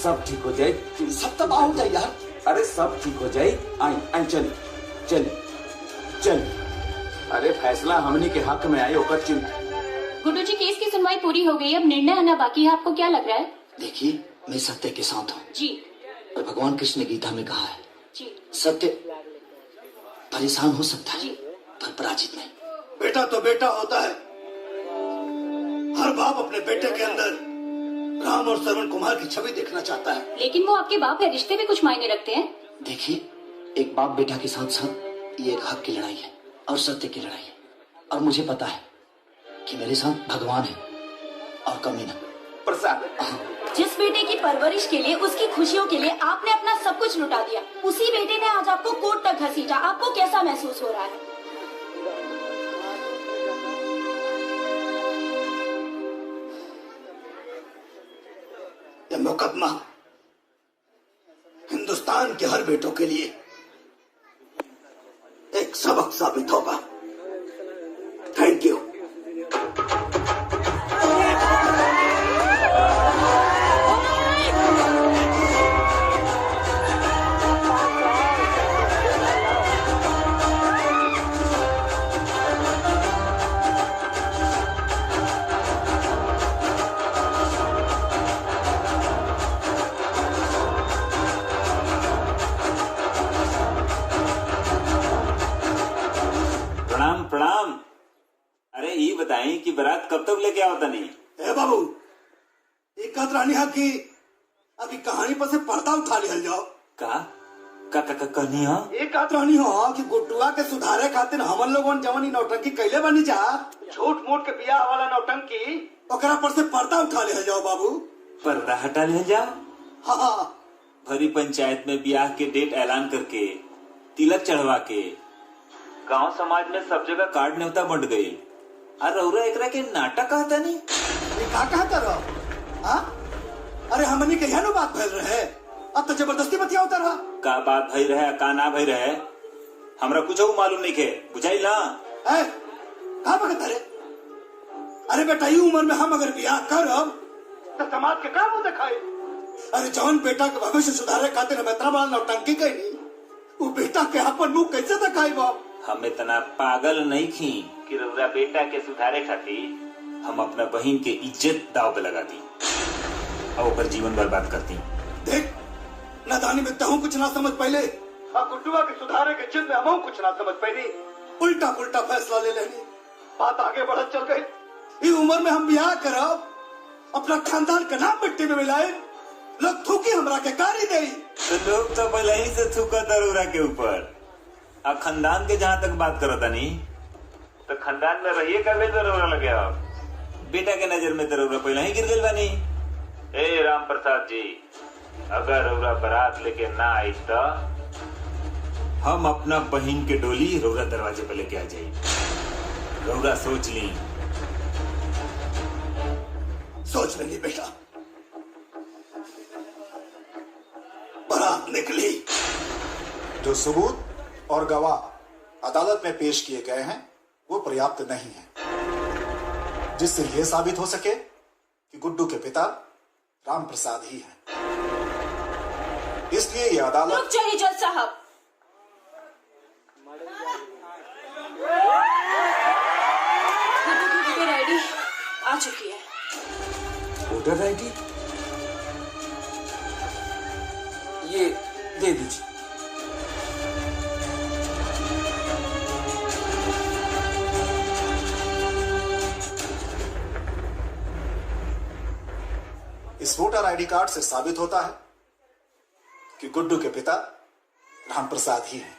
सब ठीक हो जाए, सब तबाह हो जाए यार। अरे सब ठीक हो जाए। आई चल चल चल। अरे फैसला हमने के हक में आए ओकर चिंता। गुड्डू जी केस की सुनवाई पूरी हो गई, अब निर्णय आना बाकी है। आपको क्या लग रहा है? देखिए मैं सत्य के साथ हूँ जी, और भगवान कृष्ण ने गीता में कहा है जी, सत्य परेशान हो सकता है पर पराजित नहीं। बेटा तो बेटा होता है। हर बाप अपने बेटे के अंदर राम और श्रवण कुमार की छवि देखना चाहता है। लेकिन वो आपके बाप है, रिश्ते भी कुछ मायने रखते हैं। देखिए एक बाप बेटा के साथ साथ ये एक हक की लड़ाई है और सत्य की लड़ाई है, और मुझे पता है कि मेरे साथ भगवान है और कमीना प्रसाद। जिस बेटे की परवरिश के लिए, उसकी खुशियों के लिए आपने अपना सब कुछ लुटा दिया, उसी बेटे ने आज आपको कोर्ट तक घसीटा। आपको कैसा महसूस हो रहा है? यह मुकदमा हिंदुस्तान के हर बेटों के लिए एक सबक साबित होगा। Thank you. प्रणाम प्रणाम। अरे ये बताएं कि बारात कब तक लेके आओ तनी? ए बाबू, एक रानी हा की अभी कहानी पर से पर्दा उठा लिया जाओ। का कहनी हो? एक रानी हो कि गुड्डुआ के सुधारे खातिर हमन लोगन जवानी नौटंकी कैले बनी जा, झूठ मूठ के बियाह वाला नौटंकी, ओकरा पर से पर्दा उठा लिया जाओ बाबू। पर्दा हटा ले जाओ। हाँ, भरी पंचायत में ब्याह के डेट ऐलान करके, तिलक चढ़वा के, गांव समाज में सब जगह कार्ड न्योता बंट गई। और रउरा एकरा के नाटक कहता नहीं? का कहता रहो? हाँ? अरे हमनी के यहाँ बात फैल रहे, अब तो जबरदस्ती बतिया होता रहा। का बात भई रहे का ना भई रहे हमरा कुछ मालूम नहीं के, बुझाई ना? कहा बगत रे? अरे बेटा ये उम्र में हम अगर ब्याह करब तो समाज के काम दिखाई। अरे जौन बेटा के भविष्य सुधारे खातिर हम इतना बड़ा नौटंकी कैनी, वो बेटा के अपन मुंह कैसे दिखाई बाप? हम इतना पागल नहीं थी कि रउरा बेटा के सुधारे खातिर हम अपना बहन के इज्जत दाव पे लगा दी। और ओकर जीवन बर्बाद करती। देख नादानी में तहू कुछ ना समझ पहले, हाँ गुड्डुआ के सुधारे के जिद में हम कुछ ना समझ पहले, उल्टा पुल्टा फैसला ले लेनी, बात आगे बढ़त चल गई। इस उम्र में हम ब्याह करब, अपना खानदान का नाम मिट्टी में मिलाए, लोग थूकी हमरा के गाली दे। तो लोग तो पहले ही से थूका दरोरा के ऊपर। अब खानदान के जहाँ तक बात करो तनी, तो खानदान में रहिए कर ले दरोरा लगे। अब बेटा के नजर में दरोरा पहले ही गिर गई बानी। ए राम प्रसाद जी, अगर रौरा बारात लेके ना आई तो हम अपना बहन के डोली रौरा दरवाजे पे लेके आ जाई। रौरा सोच ली। सोच लेंगे बेटा। बारात निकली। जो सबूत और गवाह अदालत में पेश किए गए हैं वो पर्याप्त नहीं है, जिससे यह साबित हो सके कि गुड्डू के पिता राम प्रसाद ही हैं। इसलिए यह अदालत। रुक जाइए जज साहब। गुड्डू की वोटर आईडी आ चुकी है। वोटर आईडी ये दे दीजिए। इस वोटर आईडी कार्ड से साबित होता है कि गुड्डू के पिता राम प्रसाद ही हैं।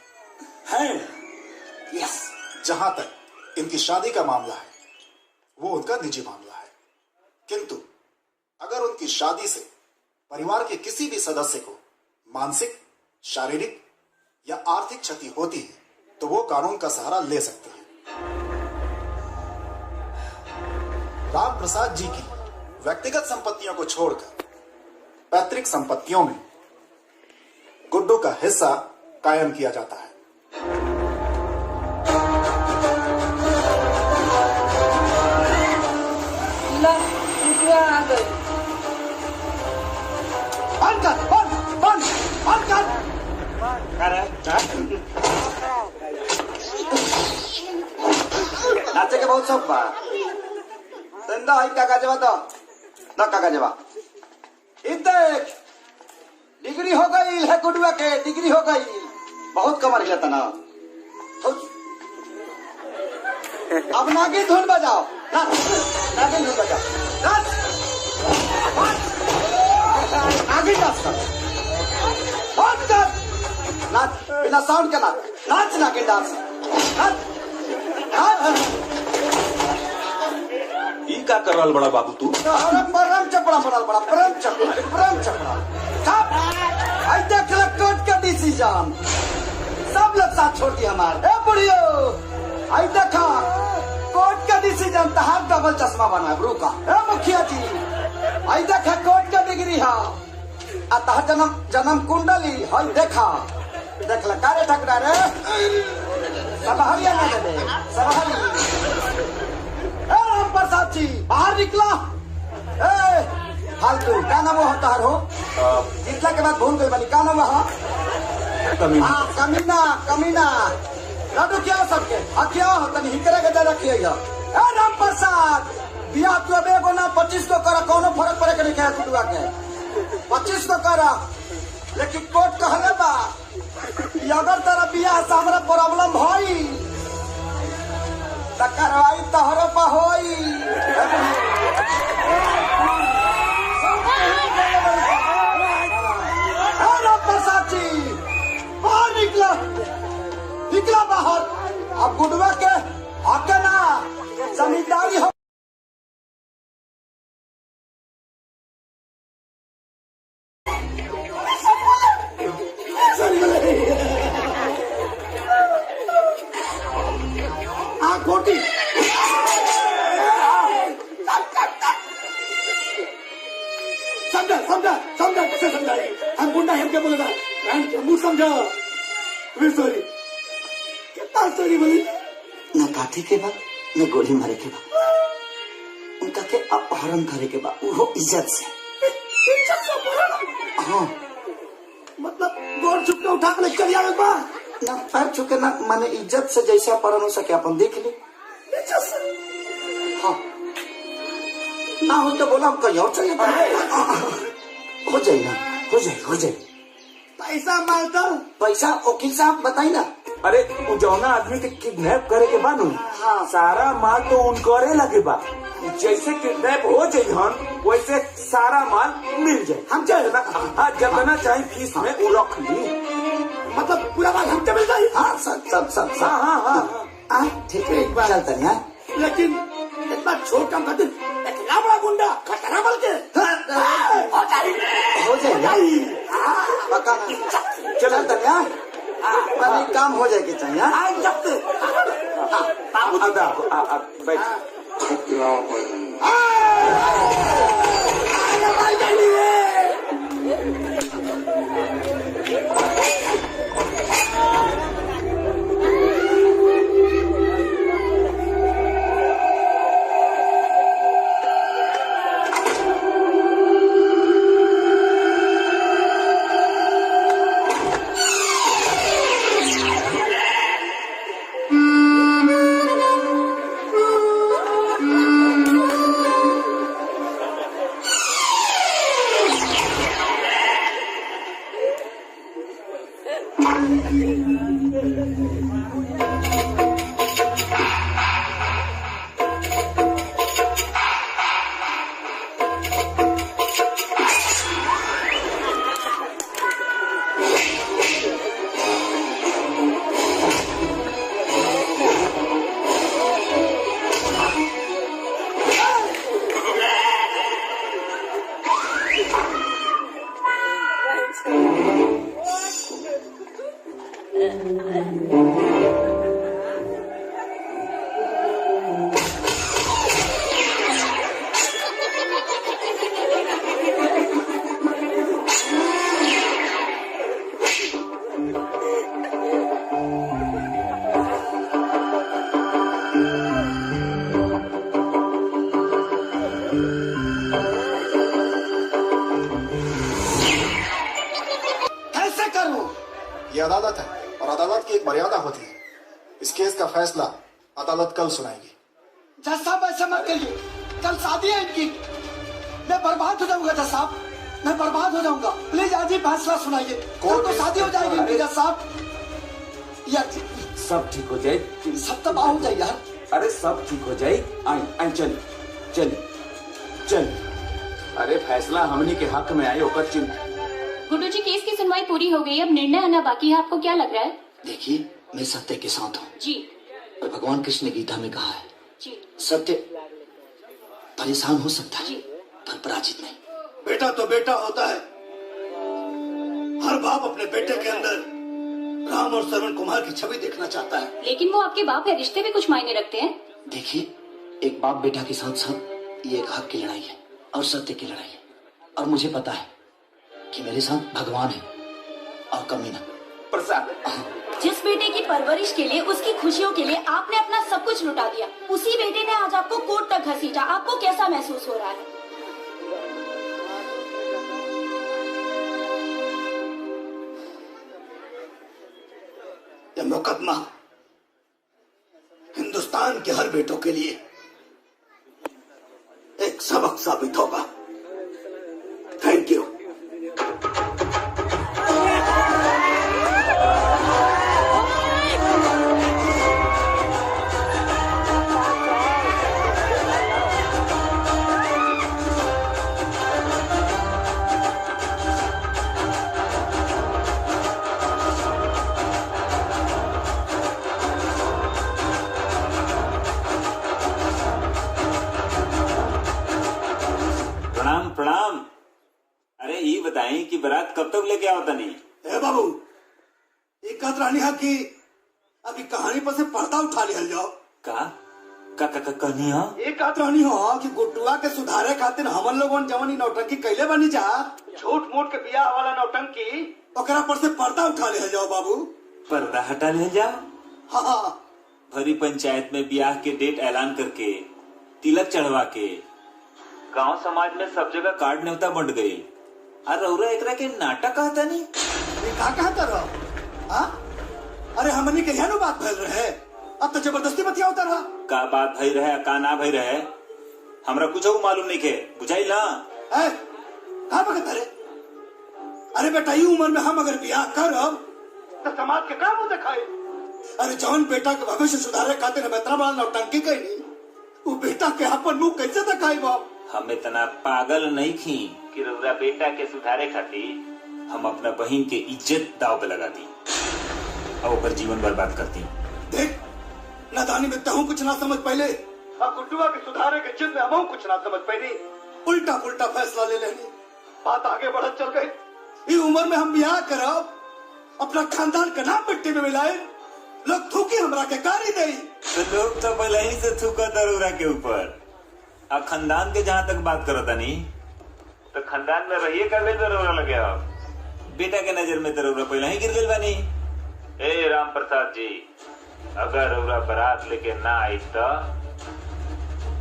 यस। जहां तक इनकी शादी का मामला है वो उनका निजी मामला है, किंतु अगर उनकी शादी से परिवार के किसी भी सदस्य को मानसिक, शारीरिक या आर्थिक क्षति होती है तो वो कानून का सहारा ले सकते हैं। राम प्रसाद जी की व्यक्तिगत संपत्तियों को छोड़कर पैतृक संपत्तियों में गुड्डू का हिस्सा कायम किया जाता है। आ गई। बंद कर, बंद कर। नाचे के बहुत शौक बा। संदा आई काका जवा तो ना काका जवा। देख डिग्री हो गई है गुडुआ के, डिग्री हो गई। बहुत कमर गया तना। अब नागिन धुन बजाओ, नागिन धुन बजाओ, नागिन डांस कर, नाच बिना साउंड के नाच नागिन डांस। ई का कर रहल बड़ा बाबू तू? परम चपड़ा बनल बड़ा, परम चपड़ा। आई देख ले कोर्ट का डिसीजन, सब लोग साथ छोड़ दिया हमारे। ए बुढ़ियो, आई देखा कोर्ट का डिसीजन, तहार डबल चश्मा बना गुरु का। ए मुखिया जी, आई देखा कोर्ट का डिग्री है, आ तहार जन्म कुंडली है। देखा देख ले कारे ठकरा रे, सब हरियाणा दे सब हरियाणा। राम प्रसाद जी बाहर निकला। ए फालतू क्या नाम होता है हो? जितला के बाद भूल गई बनी क्या नाम है? कमीना लाडू क्या सबके क्या हो तनी हिकरा के दे रखिए। ए राम प्रसाद बिया तू अब एगो ना 25 को करा, कोनो फर्क पड़े के नहीं है गुडुआ के। 25 को करा, लेकिन कोर्ट कहले बा अगर तेरा बिया से हमरा प्रॉब्लम भई त कार्रवाई तोहरो पर होई। राम प्रसाद जी बाहर निकला बाहर। अब गुडुआ के हक ना जमींदारी हो। कोटी समझा कैसे समझाए? हम गुंडा हम क्या बोलेगा? मुंह समझा। सॉरी कितना सॉरी बोली न काटे के बाद न गोली मारे के बाद उनका के अपहरण करे के बाद वो इज्जत से। हाँ मतलब गोर छुप के उठा के चल जावे बा ना, पैर छुके ना, माने इज्जत से जैसा अपहरण हो सके अपन देख ले। हाँ ना हो तो बोला हम कहीं और चले जाए। हो जाए ना, हो जाए, हो जाए। पैसा मांगता पैसा वकील साहब बताई ना। अरे उ जौना आदमी के किडनैप करे के बानू सारा माल तो उनकरे लगे बा। जैसे किडनैप हो जाये हन वैसे सारा माल मिल जाए। हम चाहे ना हाँ जितना चाहे फीस में वो रख ली। मतलब पूरा माल हमसे मिल जाए। हाँ सब हाँ ठीक है एक बार चलता नहीं। लेकिन इतना छोट काम खातिर इतना बड़ा गुंडा खतरा बल के हो जाए पक्का चल तनिया मतलब काम हो जाएगी चाहिए। बैठ ये अदालत है और अदालत की एक मर्यादा होती है। इस केस का फैसला अदालत कल सुनाएगी। जज साहब ऐसा मत करिए, कल शादी है इनकी। मैं बर्बाद हो जाऊंगा जज साहब, मैं बर्बाद हो जाऊंगा। प्लीज आज ही फैसला सुनाइए। कल तो शादी हो जाएगी इनकी जज साहब। यार सब ठीक हो जाए। सब तबाह हो जाए यार। अरे सब ठीक हो जाए। आई चल चल चल। अरे फैसला हमनी के हक में आए होकर चिंता। गुड्डू जी केस की सुनवाई पूरी हो गई, अब निर्णय आना बाकी है। आपको क्या लग रहा है? देखिए मैं सत्य के साथ हूँ जी। और भगवान कृष्ण ने गीता में कहा है जी सत्य परेशान हो सकता है पर पराजित नहीं। बेटा तो बेटा होता है। हर बाप अपने बेटे के अंदर राम और श्रवण कुमार की छवि देखना चाहता है। लेकिन वो आपके बाप है, रिश्ते भी कुछ मायने रखते हैं। देखिए एक बाप बेटा के साथ साथ ये एक हक की लड़ाई है और सत्य की लड़ाई है। और मुझे पता है कि मेरे साथ भगवान है और कमीना प्रसाद। जिस बेटे की परवरिश के लिए, उसकी खुशियों के लिए आपने अपना सब कुछ लुटा दिया, उसी बेटे ने आज आपको कोर्ट तक घसीटा। आपको कैसा महसूस हो रहा है? यह मुकदमा हिंदुस्तान के हर बेटों के लिए एक सबक साबित होगा। Thank you. प्रणाम प्रणाम। अरे ये बताएं कि बारात कब तक लेके आओ तनी? ए बाबू, एक रानी हा की अभी कहानी पर से पर्दा उठा लिया जाओ। का कहनी हो? एक रानी हो कि गुड्डुआ के सुधारे खातिर हमन लोगन जवानी नौटंकी कैले बनी जा, झूठ मूठ के बियाह वाला नौटंकी, ओकरा पर से पर्दा उठा लिया जाओ बाबू। पर्दा हटा ले जाओ। हाँ। भरी पंचायत में ब्याह के डेट ऐलान करके, तिलक चढ़वा के, गांव समाज में सब जगह कार्ड न्योता बंट गई। और रौरा एकरा के नाटक कहता नहीं? ये का कहता रहो? हाँ? अरे हमनी के यहाँ बात फैल रहे, अब तो जबरदस्ती बतिया उतर रहा। का बात भई रहे, का ना भई रहे, हमरा कुछ मालूम नहीं के बुझाई ना। कहाँ बगत अरे अरे बेटा ये उम्र में हम अगर ब्याह करब तो समाज के काम दिखाए। अरे जौन बेटा के भविष्य सुधारे खातिर हम इतना बड़ा नौटंकी कही वो बेटा के अपन मुंह कैसे दिखाई बाप। हम इतना पागल नहीं थी कि रउरा बेटा के सुधारे खातिर हम अपना बहन के इज्जत दाव पे लगा दी और ऊपर जीवन बर्बाद करती। देख नादानी में तहु कुछ ना समझ पहले अब गुड्डुआ के सुधारे के चिन्ह में हम कुछ ना समझ पहले उल्टा पुल्टा फैसला ले लेनी बात आगे बढ़त चल गई। ये उम्र में हम ब्याह करब अपना खानदान का नाम मिट्टी में मिलाए लोग थूकी हमरा के कारी दे। तो लोग तो पहले ही से थूका रउरा के ऊपर। अब खानदान के जहाँ तक बात करो तनी तो खानदान में रहिए कर ले रउरा लगे अब बेटा के नजर में तो रउरा पहले ही गिर गई बानी। ए राम प्रसाद जी अगर रउरा बारात लेके ना आई तो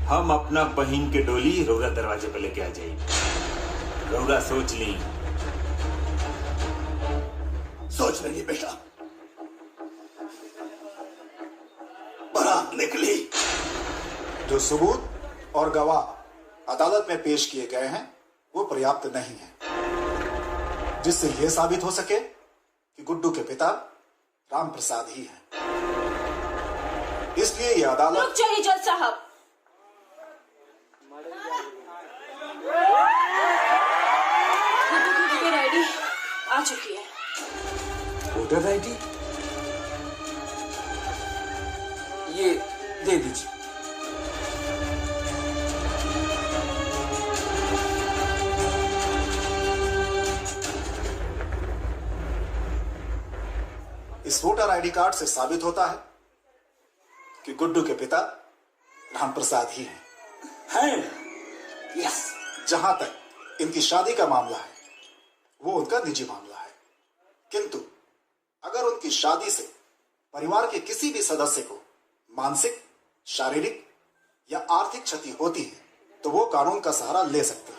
हम अपना बहन के डोली रउरा दरवाजे पे लेके आ जाये। रउरा सोच ली। सोच लेंगे बेटा। बारात निकली। जो सबूत और गवाह अदालत में पेश किए गए हैं वो पर्याप्त नहीं है जिससे यह साबित हो सके कि गुड्डू के पिता राम प्रसाद ही हैं। इसलिए यह अदालत। रुक जाइए जज साहब। गुड्डू की वोटर आईडी आ चुकी है। वोटर आईडी ये दे दीजिए। इस वोटर आईडी कार्ड से साबित होता है कि गुड्डू के पिता राम प्रसाद ही हैं। यस। जहां तक इनकी शादी का मामला है वो उनका निजी मामला है, किंतु अगर उनकी शादी से परिवार के किसी भी सदस्य को मानसिक, शारीरिक या आर्थिक क्षति होती है तो वो कानून का सहारा ले सकते हैं।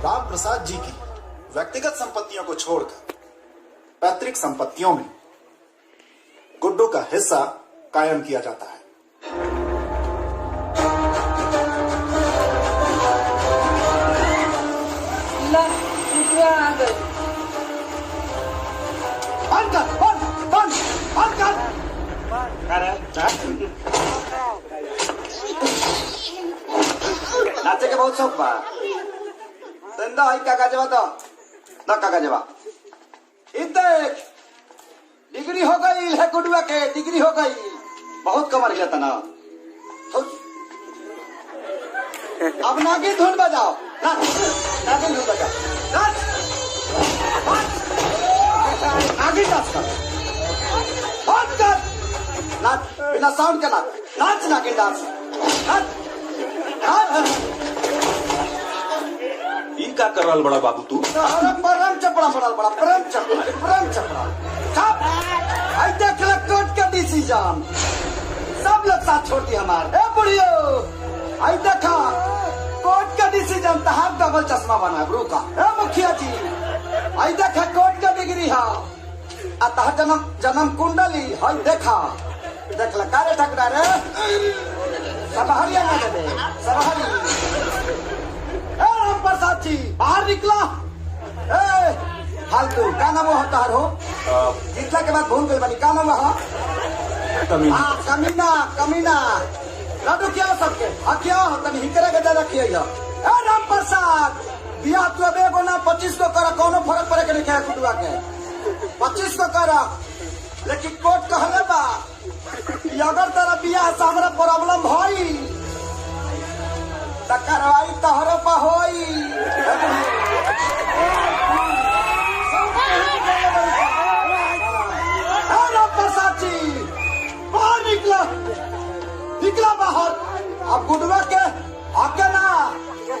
राम प्रसाद जी की व्यक्तिगत संपत्तियों को छोड़कर पैतृक संपत्तियों में गुड्डू का हिस्सा कायम किया जाता है। नाचे के बहुत शौक बा। धंधा है काका जवा तो ना काका जवा देख डिग्री हो गई है गुडुआ के डिग्री हो गई बहुत कमर गया ना। अब नागी धुन बजाओ नागी धुन बजाओ नागी डांस कर नाच बिना साउंड के नाच नागी डांस ई का कर रहा बड़ा बाबू तू? परम चपड़ा पड़ा बड़ा परम चपड़ा आई देख ले कोर्ट का डिसीजन सब लोग साथ छोड़ दिए हमारे। ए बुढ़ियो आई देखा कोर्ट का डिसीजन तहार डबल चश्मा बना ब्रू का। ए मुखिया जी आई देखा कोर्ट का डिग्री है आ तहार जन्म कुंडली हई देखा देख ले कारे ठकरा रे सब हरियाणा दे सब हरियाणा। राम प्रसाद जी बाहर निकला। फालतू का नाम होता हो जीतला के बाद भूल गई बनी का नाम कमीना लड्डू क्या सबके क्या हो तनी हिकरे के दे रखिए। राम प्रसाद बिया तू अब एगो ना 25 को करा कोनो फर्क पड़े के नहीं है कुटुआ के 25 को करा लेकिन कोर्ट कहले बा कि अगर तेरा बिया से हमरा प्रॉब्लम भई त कार्रवाई तोहरो पर होई। राम प्रसाद जी बाहर निकला बाहर। अब गुडुआ के आके ना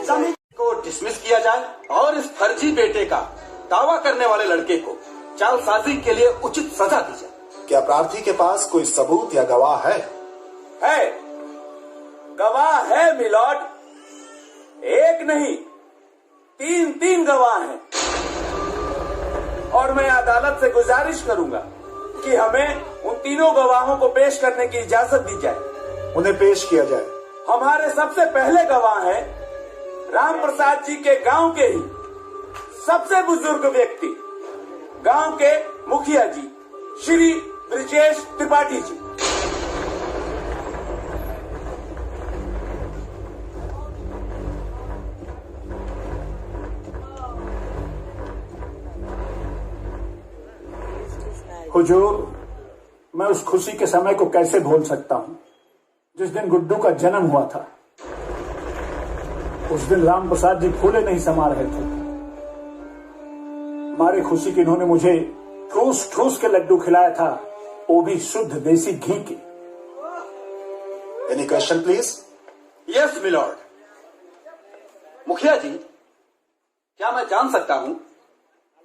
जमीन को डिसमिस किया जाए और इस फर्जी बेटे का दावा करने वाले लड़के को जालसाजी के लिए उचित सजा दी जाए। क्या प्रार्थी के पास कोई सबूत या गवाह है? गवाह है मिलॉर्ड। एक नहीं 3 गवाह हैं और मैं अदालत से गुजारिश करूंगा कि हमें उन तीनों गवाहों को पेश करने की इजाजत दी जाए। उन्हें पेश किया जाए। हमारे सबसे पहले गवाह हैं राम प्रसाद जी के गांव के ही सबसे बुजुर्ग व्यक्ति, गांव के मुखिया जी श्री ब्रिजेश त्रिपाठी जी। हुजूर, मैं उस खुशी के समय को कैसे भूल सकता हूं जिस दिन गुड्डू का जन्म हुआ था। उस दिन राम प्रसाद जी फूले नहीं समा रहे थे। हमारी खुशी की इन्होंने मुझे ठूस ठूस के लड्डू खिलाया था, वो भी शुद्ध देसी घी के। Any question please? Yes milord. मुखिया जी, क्या मैं जान सकता हूं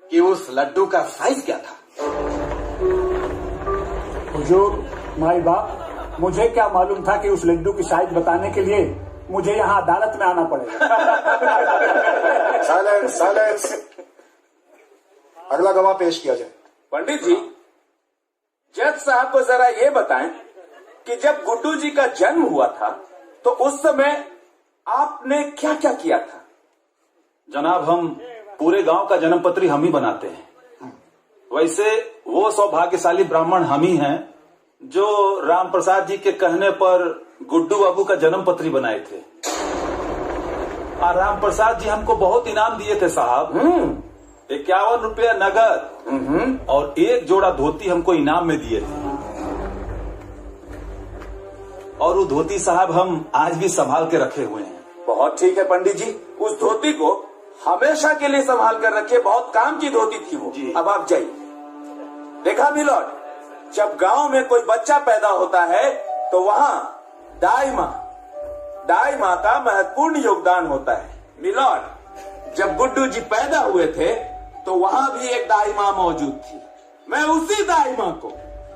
कि उस लड्डू का साइज क्या था? हुजूर, माई बाप, मुझे क्या मालूम था कि उस लड्डू की साइज बताने के लिए मुझे यहाँ अदालत में आना पड़ेगा। Silence, silence. अगला गवाह पेश किया जाए। पंडित जी, जज साहब को जरा ये बताएं कि जब गुड्डू जी का जन्म हुआ था तो उस समय आपने क्या क्या किया था? जनाब, हम पूरे गांव का जन्म पत्री हम ही बनाते हैं। वैसे वो सौभाग्यशाली ब्राह्मण हम ही हैं जो राम प्रसाद जी के कहने पर गुड्डू बाबू का जन्म पत्री बनाए थे। और राम प्रसाद जी हमको बहुत इनाम दिए थे साहब। 51 रुपया नगद और 1 जोड़ा धोती हमको इनाम में दिए थे। और वो धोती साहब हम आज भी संभाल के रखे हुए हैं। बहुत ठीक है पंडित जी, उस धोती को हमेशा के लिए संभाल कर रखे, बहुत काम की धोती थी वो। अब आप जाइए। देखा मिलॉर्ड, जब गांव में कोई बच्चा पैदा होता है तो वहां दाई माँ का महत्वपूर्ण योगदान होता है। मिलॉर्ड, जब गुड्डू जी पैदा हुए थे तो वहां भी एक दाई माँ मौजूद थी। मैं उसी दाई माँ को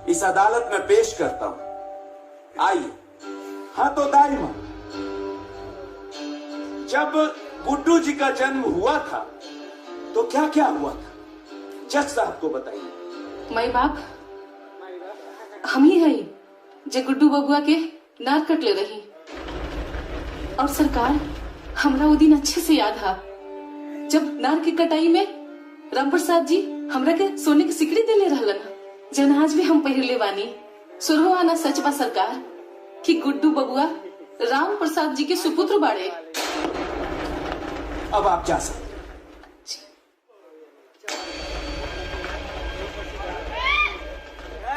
इस अदालत में पेश करता हूं। आइए। हाँ तो दाई माँ, जब गुड्डू जी का जन्म हुआ था तो क्या क्या हुआ था, जज साहब को बताइए। माई बाप, हम ही है जे गुड्डू बबुआ के नार कट ले रही। और सरकार, हमरा वो दिन अच्छे से याद है जब नार की कटाई में राम प्रसाद जी हमरा के सोने की सिकड़ी दे ले रहलन, जन आज भी हम पहिरले बानी। सुरहुआना सच बा सरकार कि गुड्डू बबुआ राम प्रसाद जी के सुपुत्र बाड़े। अब आप जा सकते।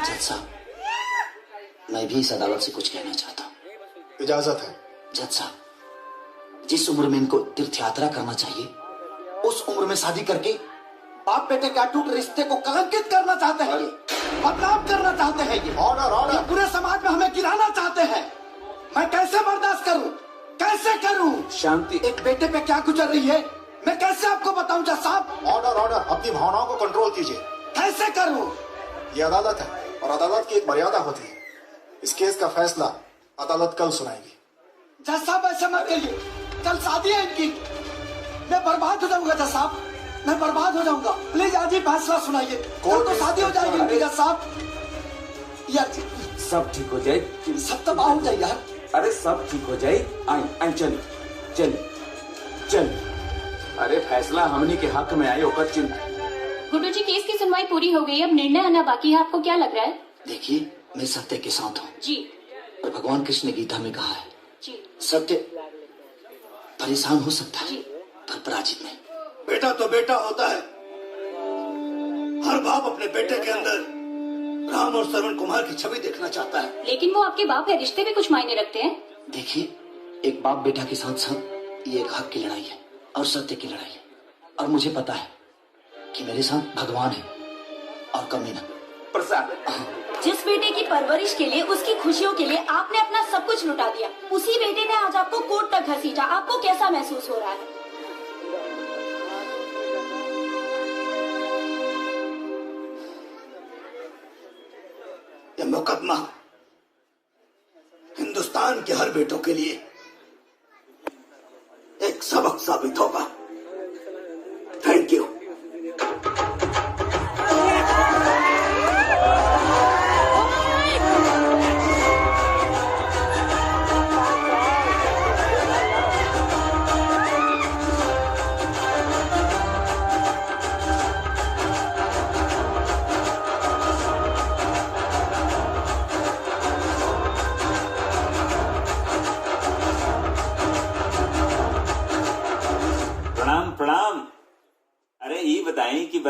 जज साहब, मैं भी इस अदालत से कुछ कहना चाहता हूँ। इजाजत है। जज साहब, जिस उम्र में इनको तीर्थ यात्रा करना चाहिए उस उम्र में शादी करके बाप बेटे के अटूट रिश्ते को कलंकित करना चाहते हैं, ये बदनाम करना चाहते हैं, ये ऑर्डर ऑर्डर पूरे समाज में हमें गिराना चाहते हैं। मैं कैसे बर्दाश्त करूं, कैसे करूं? शांति। एक बेटे पे क्या गुजर रही है मैं कैसे आपको बताऊं जज साहब? Order order. अपनी भावनाओं को कंट्रोल कीजिए। कैसे करूं? ये अदालत है और अदालत की एक मर्यादा होती है। इस केस का फैसला अदालत कल सुनाएगी। जज साहब, ऐसा मत करिए, कल शादी है इनकी। मैं बर्बाद हो जाऊंगा जज साहब, मैं बर्बाद हो जाऊंगा। प्लीज आज ही फैसला सुनाइए, कल तो शादी हो जाएगी इनकी जज साहब। यार सब ठीक हो जाए, सब तो हो जाए यार। अरे सब ठीक हो जाए। आई चलिए चलिए चलिए। अरे फैसला हमनी के हक में आए होकर चिंता। गुड्डू जी, केस की सुनवाई पूरी हो गई, अब निर्णय आना बाकी है। आपको क्या लग रहा है? देखिए, मैं सत्य के साथ हूँ जी। और भगवान कृष्ण ने गीता में कहा है जी, सत्य परेशान हो सकता है पर पराजित नहीं। बेटा तो बेटा होता है। हर बाप अपने बेटे के अंदर राम और श्रवण कुमार की छवि देखना चाहता है। लेकिन वो आपके बाप है, रिश्ते भी कुछ मायने रखते हैं। देखिए, एक बाप बेटा के साथ साथ ये एक हक की लड़ाई है और सत्य की लड़ाई है। और मुझे पता है कि मेरे साथ भगवान है और कमीना प्रसाद। जिस बेटे की परवरिश के लिए, उसकी खुशियों के लिए आपने अपना सब कुछ लुटा दिया, उसी बेटे ने आज आपको कोर्ट तक घसीटा। आपको कैसा महसूस हो रहा है? यह मुकदमा हिंदुस्तान के हर बेटों के लिए एक सबक साबित होगा। Thank you.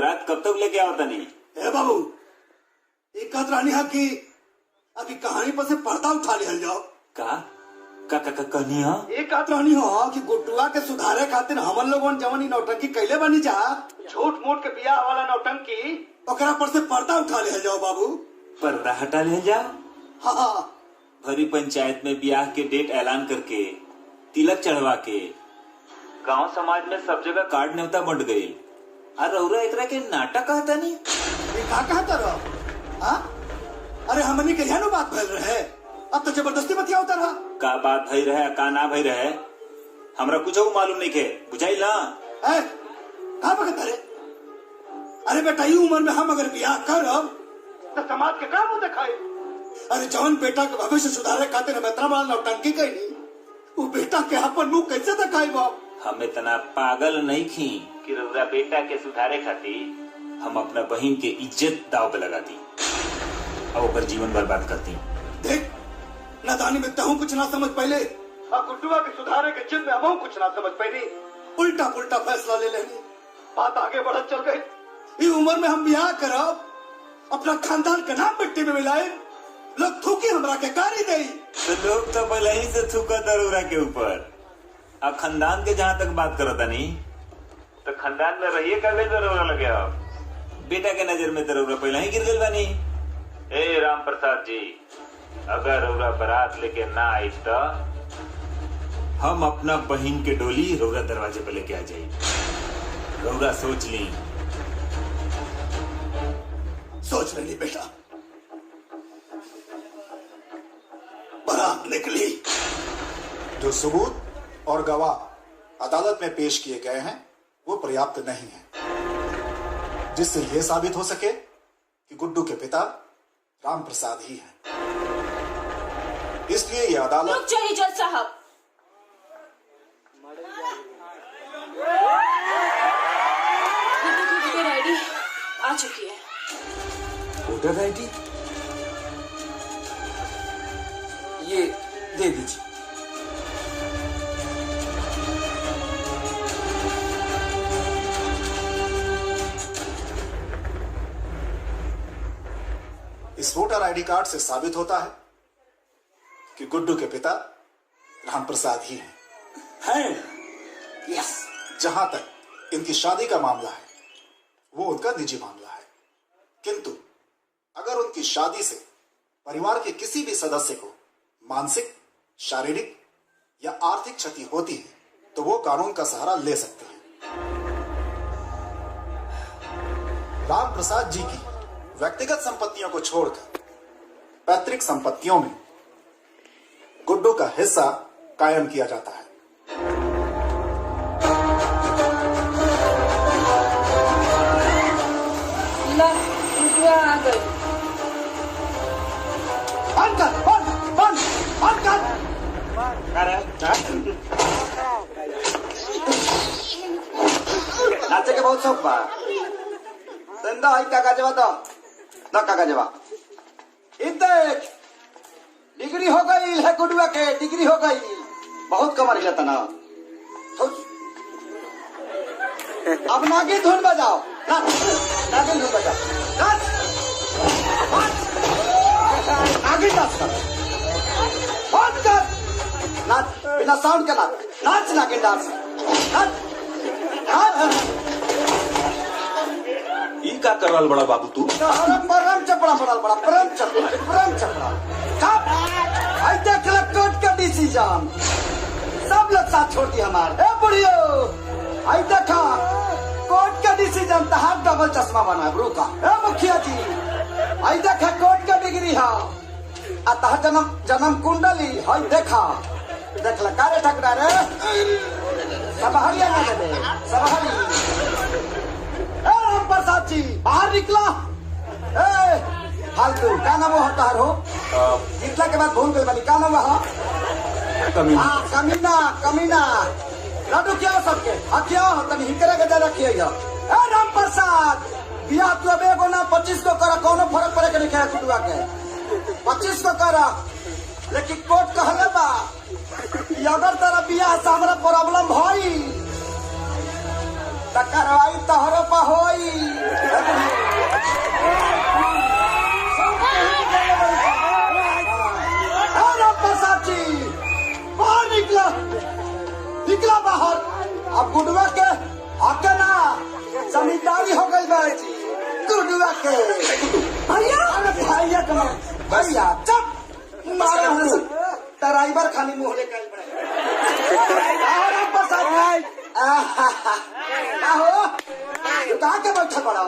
बारात कब तक लेके आओ तनी? ए बाबू, एक बात रानी है कि अभी कहानी पर से पर्दा उठा लिया जाओ। कहनी है? एक बात रानी हो कि गुड्डुआ के सुधारे खातिर हमन लोगन जवन ई नौटंकी कैले बनी जा, झूठ मूठ के बियाह वाला नौटंकी, ओकरा पर से पर्दा उठा लिया जाओ बाबू। पर्दा हटा ले जाओ? हाँ। भरी पंचायत में ब्याह के डेट ऐलान करके, तिलक चढ़वा के, गांव समाज में सब जगह कार्ड न्योता बंट गई। और एकरा के नाटक कहता नहीं? का कहता रहो? हाँ? अरे हमनी के यहाँ बात भैल रहे, अब तो जबरदस्ती बतिया उतर रहा। का बात भई रहे, का ना भई रहे, हमरा कुछ मालूम नहीं के, बुझाई ना? कहा बकता रे? अरे बेटा, ये उम्र में हम अगर ब्याह करब तो समाज के काम हो दिखाई। अरे जवन बेटा के भविष्य सुधारे खातिर हम इतना बड़ा नौटंकी कैली, वो बेटा के अपन मुंह कैसे दिखाई बाप? हम इतना पागल नहीं थी कि रउरा बेटा के सुधारे खातिर हम अपना बहन के इज्जत दाव पे लगा दी और ओकर जीवन बर्बाद करती। देख, नादानी में तहु कुछ ना समझ पहले, गुड्डुआ के सुधारे के जिद में हम कुछ ना समझ पहले, उल्टा पुल्टा फैसला ले लेनी, बात आगे बढ़त चल गई। इस उम्र में हम ब्याह करब, अपना खानदान का नाम मिट्टी में मिलाए, लोग थूकी हमरा के गाली दे। तो लोग तो पहले ही से थूका दरूरा के ऊपर। अब खानदान के जहाँ तक बात करो तनी, तो खानदान में रहिए कर ले दरूरा लगे। अब बेटा के नजर में दरूरा पहले ही गिर गई बानी। ए राम प्रसाद जी, अगर रउरा बारात लेके ना आई तो हम अपना बहन के डोली रउरा दरवाजे पे लेके आ जाई। रउरा सोच ली। सोच लेनी बेटा। बारात निकली। जो सबूत और गवाह अदालत में पेश किए गए हैं वो पर्याप्त नहीं है, जिससे यह साबित हो सके कि गुड्डू के पिता राम प्रसाद ही हैं। इसलिए यह अदालत। रुक जाइए जज साहब। गुड्डू की आईडी आ चुकी है। वोटर आईडी ये दे दीजिए। इस वोटर आईडी कार्ड से साबित होता है कि गुड्डू के पिता राम प्रसाद ही हैं। यस। जहां तक इनकी शादी का मामला है वो उनका निजी मामला है, किंतु अगर उनकी शादी से परिवार के किसी भी सदस्य को मानसिक, शारीरिक या आर्थिक क्षति होती है तो वो कानून का सहारा ले सकते हैं। राम प्रसाद जी की व्यक्तिगत संपत्तियों को छोड़कर पैतृक संपत्तियों में गुड्डू का हिस्सा कायम किया जाता है। आ गई। नाचे के बहुत शौक बा। संदा आई काका जवा तो ना काका जवा। देख डिग्री हो गई है गुडुआ के, डिग्री हो गई। बहुत कमर जाता ना। अब नागिन धुन बजाओ। नागिन धुन बजाओ। नागिन डांस कर। बंद कर। नाच बिना साउंड के नाच। नाच नागिन डांस। नाच। ई का कर रहा बड़ा बाबू तू? परम चपड़ा पड़ल बड़ा, परम चपड़ा। कब आई देख ल कोर्ट का डिसीजन, सब लोग साथ छोड़ दिया हमारे। ए बुढ़ियो आई देखा कोर्ट का डिसीजन, तहार डबल चश्मा बना ब्रो का। ए मुखिया जी आई देखा कोर्ट का डिग्री है, आ तहार जन्म कुंडली आई देखा। देख ल कारे ठकरा रे सबहरिया ना दे सबहरी। राम प्रसाद जी बाहर निकला। फालतू का नाम होता हो? निकला के बाद भूल गए बनी। का नाम वहाँ? कमीना। लड्डू क्या हो सबके? क्या हो तनी हिकरा के दे रखिए। राम प्रसाद बिया तू अब एगो ना 25 को करा, कोनो फर्क पड़े के नहीं खाया कुटुआ के। 25 को करा, लेकिन कोर्ट कहले बा अगर तेरा बिया से हमरा प्रॉब्लम भई तो कार्रवाई तोहरो पर होई। प्रसाद जी बाहर निकला बाहर। अब गुडुआ के आके ना जमींदारी हो गई भाई जी गुडुआ के। भैया अरे भैया भैया चुप मारा ड्राइवर खाली मुंह लेकर कहा के बैठे पड़ा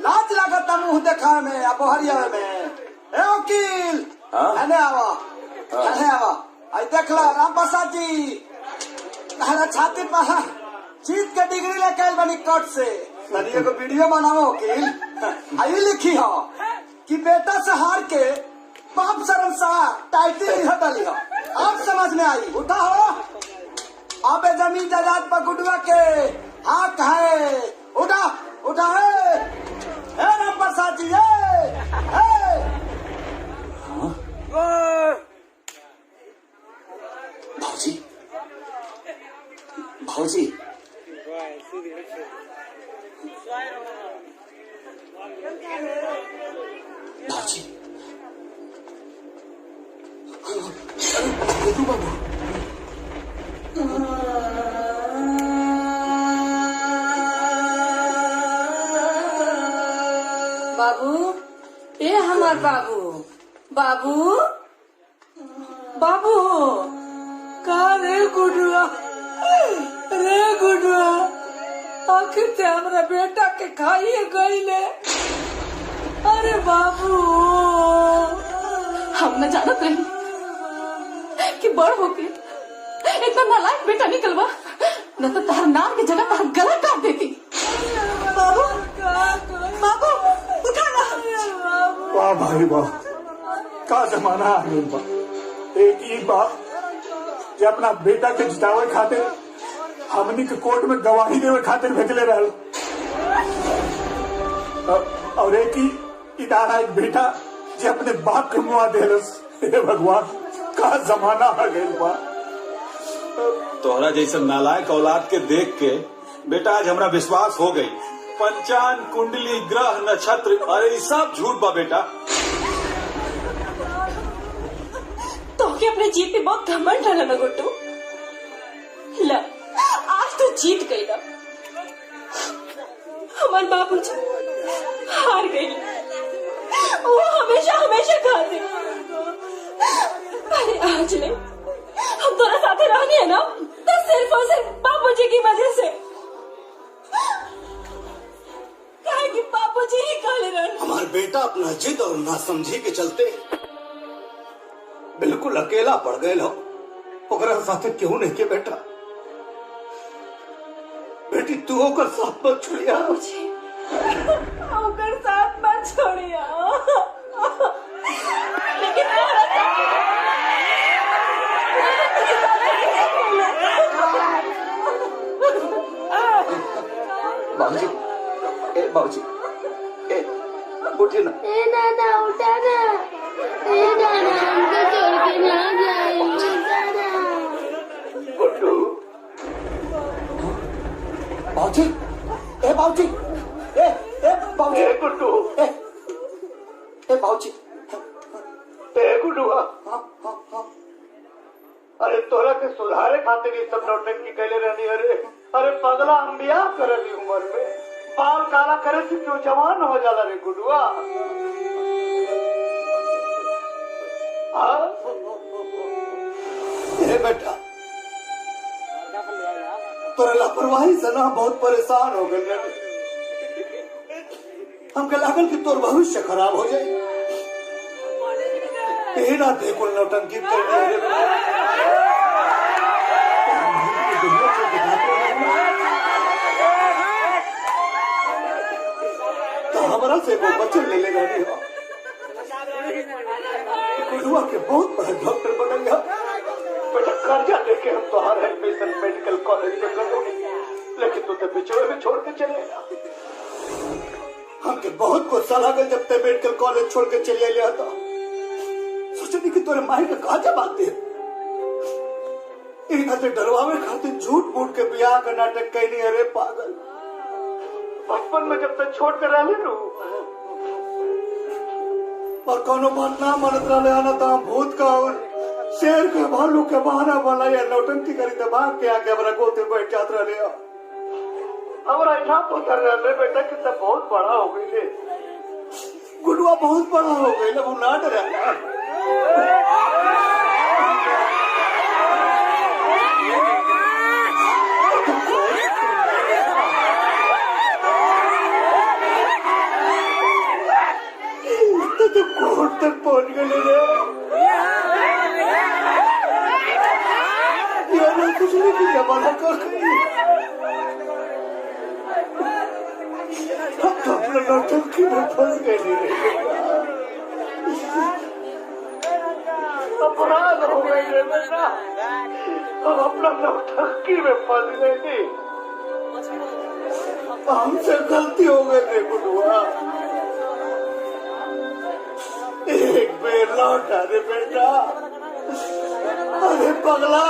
लाज लागत मुंह देखा में अब हरिया में। ए वकील अने आवा आई देख ला राम प्रसाद जी तारा छाती पर जीत के डिग्री लेके आइल बनी कोर्ट से। तनिए को वीडियो बनाओ वकील। आई लिखी हो कि बेटा से हार के बाप शरण सा टाइटल लिखा डाली हो। अब समझ में आई। उठा हो अब जमीन जायदाद पर गुडुआ के हक है। उठा उठा है राम प्रसाद जी भाजी भाजी भाजी गुड्डू बाबू बाबू ये हमार बाबू बाबू बाबू का रे गुडुआ आखिर ते हमरा बेटा के खाइए गईले। अरे बाबू हम न जानत रही कि बड़ होके इतना नालायक बेटा निकलवा, न तो तार नाम की जगह तार गला काट देती। बाबू बाबू उठा ना। वाह भाई वाह, का जमाना आ गया बा। एक ही बाप जो अपना बेटा के जितावे खातिर हमनी के कोर्ट में गवाही देवे खातिर भेजले रहल, और एक ही इदारा एक बेटा जो अपने बाप के मुआ देलस। हे भगवान, का जमाना आ गया बा। तोहरा जैसे नालायक औलाद के देख के बेटा आज हमरा विश्वास हो गई। पंचांग कुंडली ग्रह नक्षत्र अरे ये सब झूठ बा बेटा। तो के अपने जीत पे बहुत घमंड रहला ना गुड्डू। ला आज तो जीत गई ना। हमारे बाबूजी हार गई, वो हमेशा हमेशा खाते। अरे आज नहीं हम दोनों साथे रहनी है ना, तो सिर्फ और सिर्फ बाबूजी की वजह से। काहे कि बाबूजी ही काले रन। हमारा बेटा अपना जिद और नासमझी के चलते बिल्कुल अकेला पड़ गए हो। ओकरा साथे क्यों नहीं के बेटा? बेटी तू ओकर साथ मत छोड़िया। ओकर साथ मत छोड़िया। लेकिन बाबूजी ए बाबूजी ए उठे ना। ए नाना उठा ना। ए नाना हमको छोड़ के ना जाए। नाना गुड्डू बाबूजी ए बाबूजी ए बाबूजी ए गुड्डू ए बाबूजी ए गुड्डू। अरे तोरा के सुधारे खातिर ये सब नौटंकी कैले रहनी। अरे पगला हम बियाह करली उम्र में बाल काला करे से क्यों जवान हो जाला रे गुडुआ। बेटा तोरा लापरवाही से ना बहुत परेशान हो गए। हमके लागल कि तोर भविष्य खराब हो जाए। तेरा देखो नौटंकी तो हमारा से वो बच्चे ले लेगा नहीं हो। गुडुआ के बहुत बड़ा डॉक्टर बन गया। बेटा कर्जा लेके हम तो हर एडमिशन मेडिकल कॉलेज में कर दोगे, लेकिन तू तो बिछोए में छोड़ के चलेगा। हमके बहुत गुस्सा लागल जब ते मेडिकल कॉलेज छोड़ के चले लिया था। सोचनी कि तोरे माई का कहा जवाब दे। इनका से डरवावे खातिर झूठ मूठ के ब्याह का नाटक कहनी। अरे पागल बचपन में जब तक छोड़ कर रहे रू और कोनो बात ना मनत रहे आना तो भूत का और शेर के भालू के बहाना वाला या नौटंकी करी दबाग के आके हमारा गोते बैठ जात रहे हमारा यहाँ तो कर रहे बेटा कितना बहुत बड़ा हो गई ले गुडुआ बहुत बड़ा हो गई ना वो ना डरा तो कोर्ट तक पहुंच गए रे कुछ नहीं की जमाना कर हम तो अपने नौटंकी में फंस गए रे अपराध हो गए रे बेटा हम अपना नौटंकी में फंस गए थे हमसे गलती हो गई रे गुडुआ एक बेर लौटा रे बेटा अरे पगला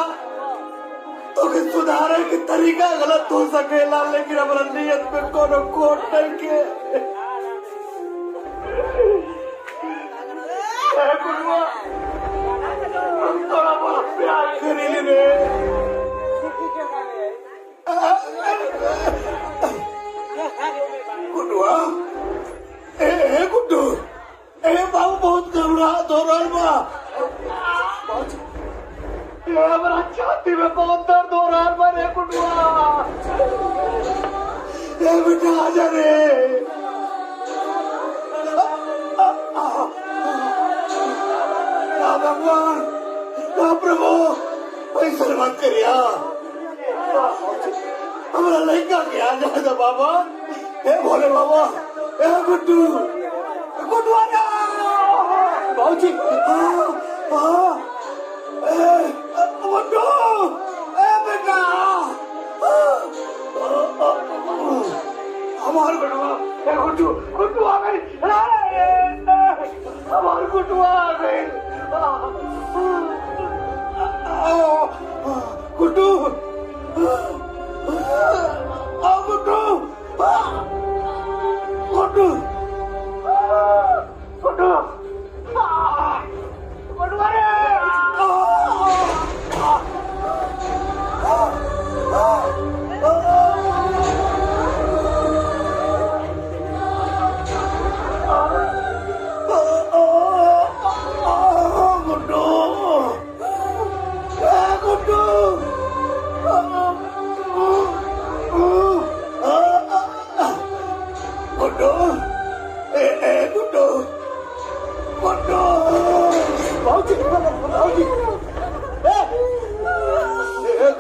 तो सुधारे की तरीका गलत हो सकेला लेकिन हमारा नियत में कोनो कोट नहीं के गुरुआ हम थोड़ा बहुत प्यार करी रे गुडुआ ए गुड्डू ए बाबू बहुत घबरा दो रहा हमारा छाती में बहुत दर्द हो रहा है मेरे गुडुआ बेटा आ जा रे भगवान प्रभु पैसा मत करिया हमारा लड़का क्या जाए था बाबा ए भोले बाबा ए गुड्डू गुडुआ बाबूजी बेटा हमार गुडुआ गुड्डू गुड्डू आ गई हमार गुडुआ आ गई गुड्डू गुड्डू गुड्डू गुड्डू गुडुआ रे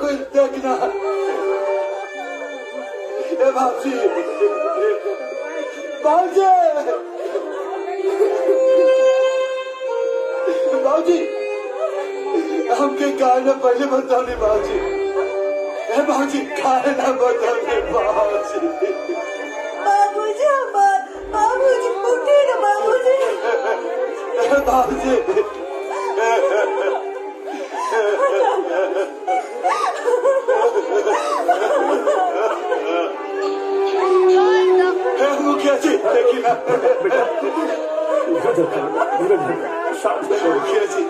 कोई देखना बाबूजी बाबूजी बाबूजी हमके गाय ना पहले बताओ नहीं बाबूजी बाबूजी गाय ना बताओ नहीं बाबूजी बाबूजी उठिए ना बाबूजी बाबूजी मुखिया जी देखिए ना मुखिया जी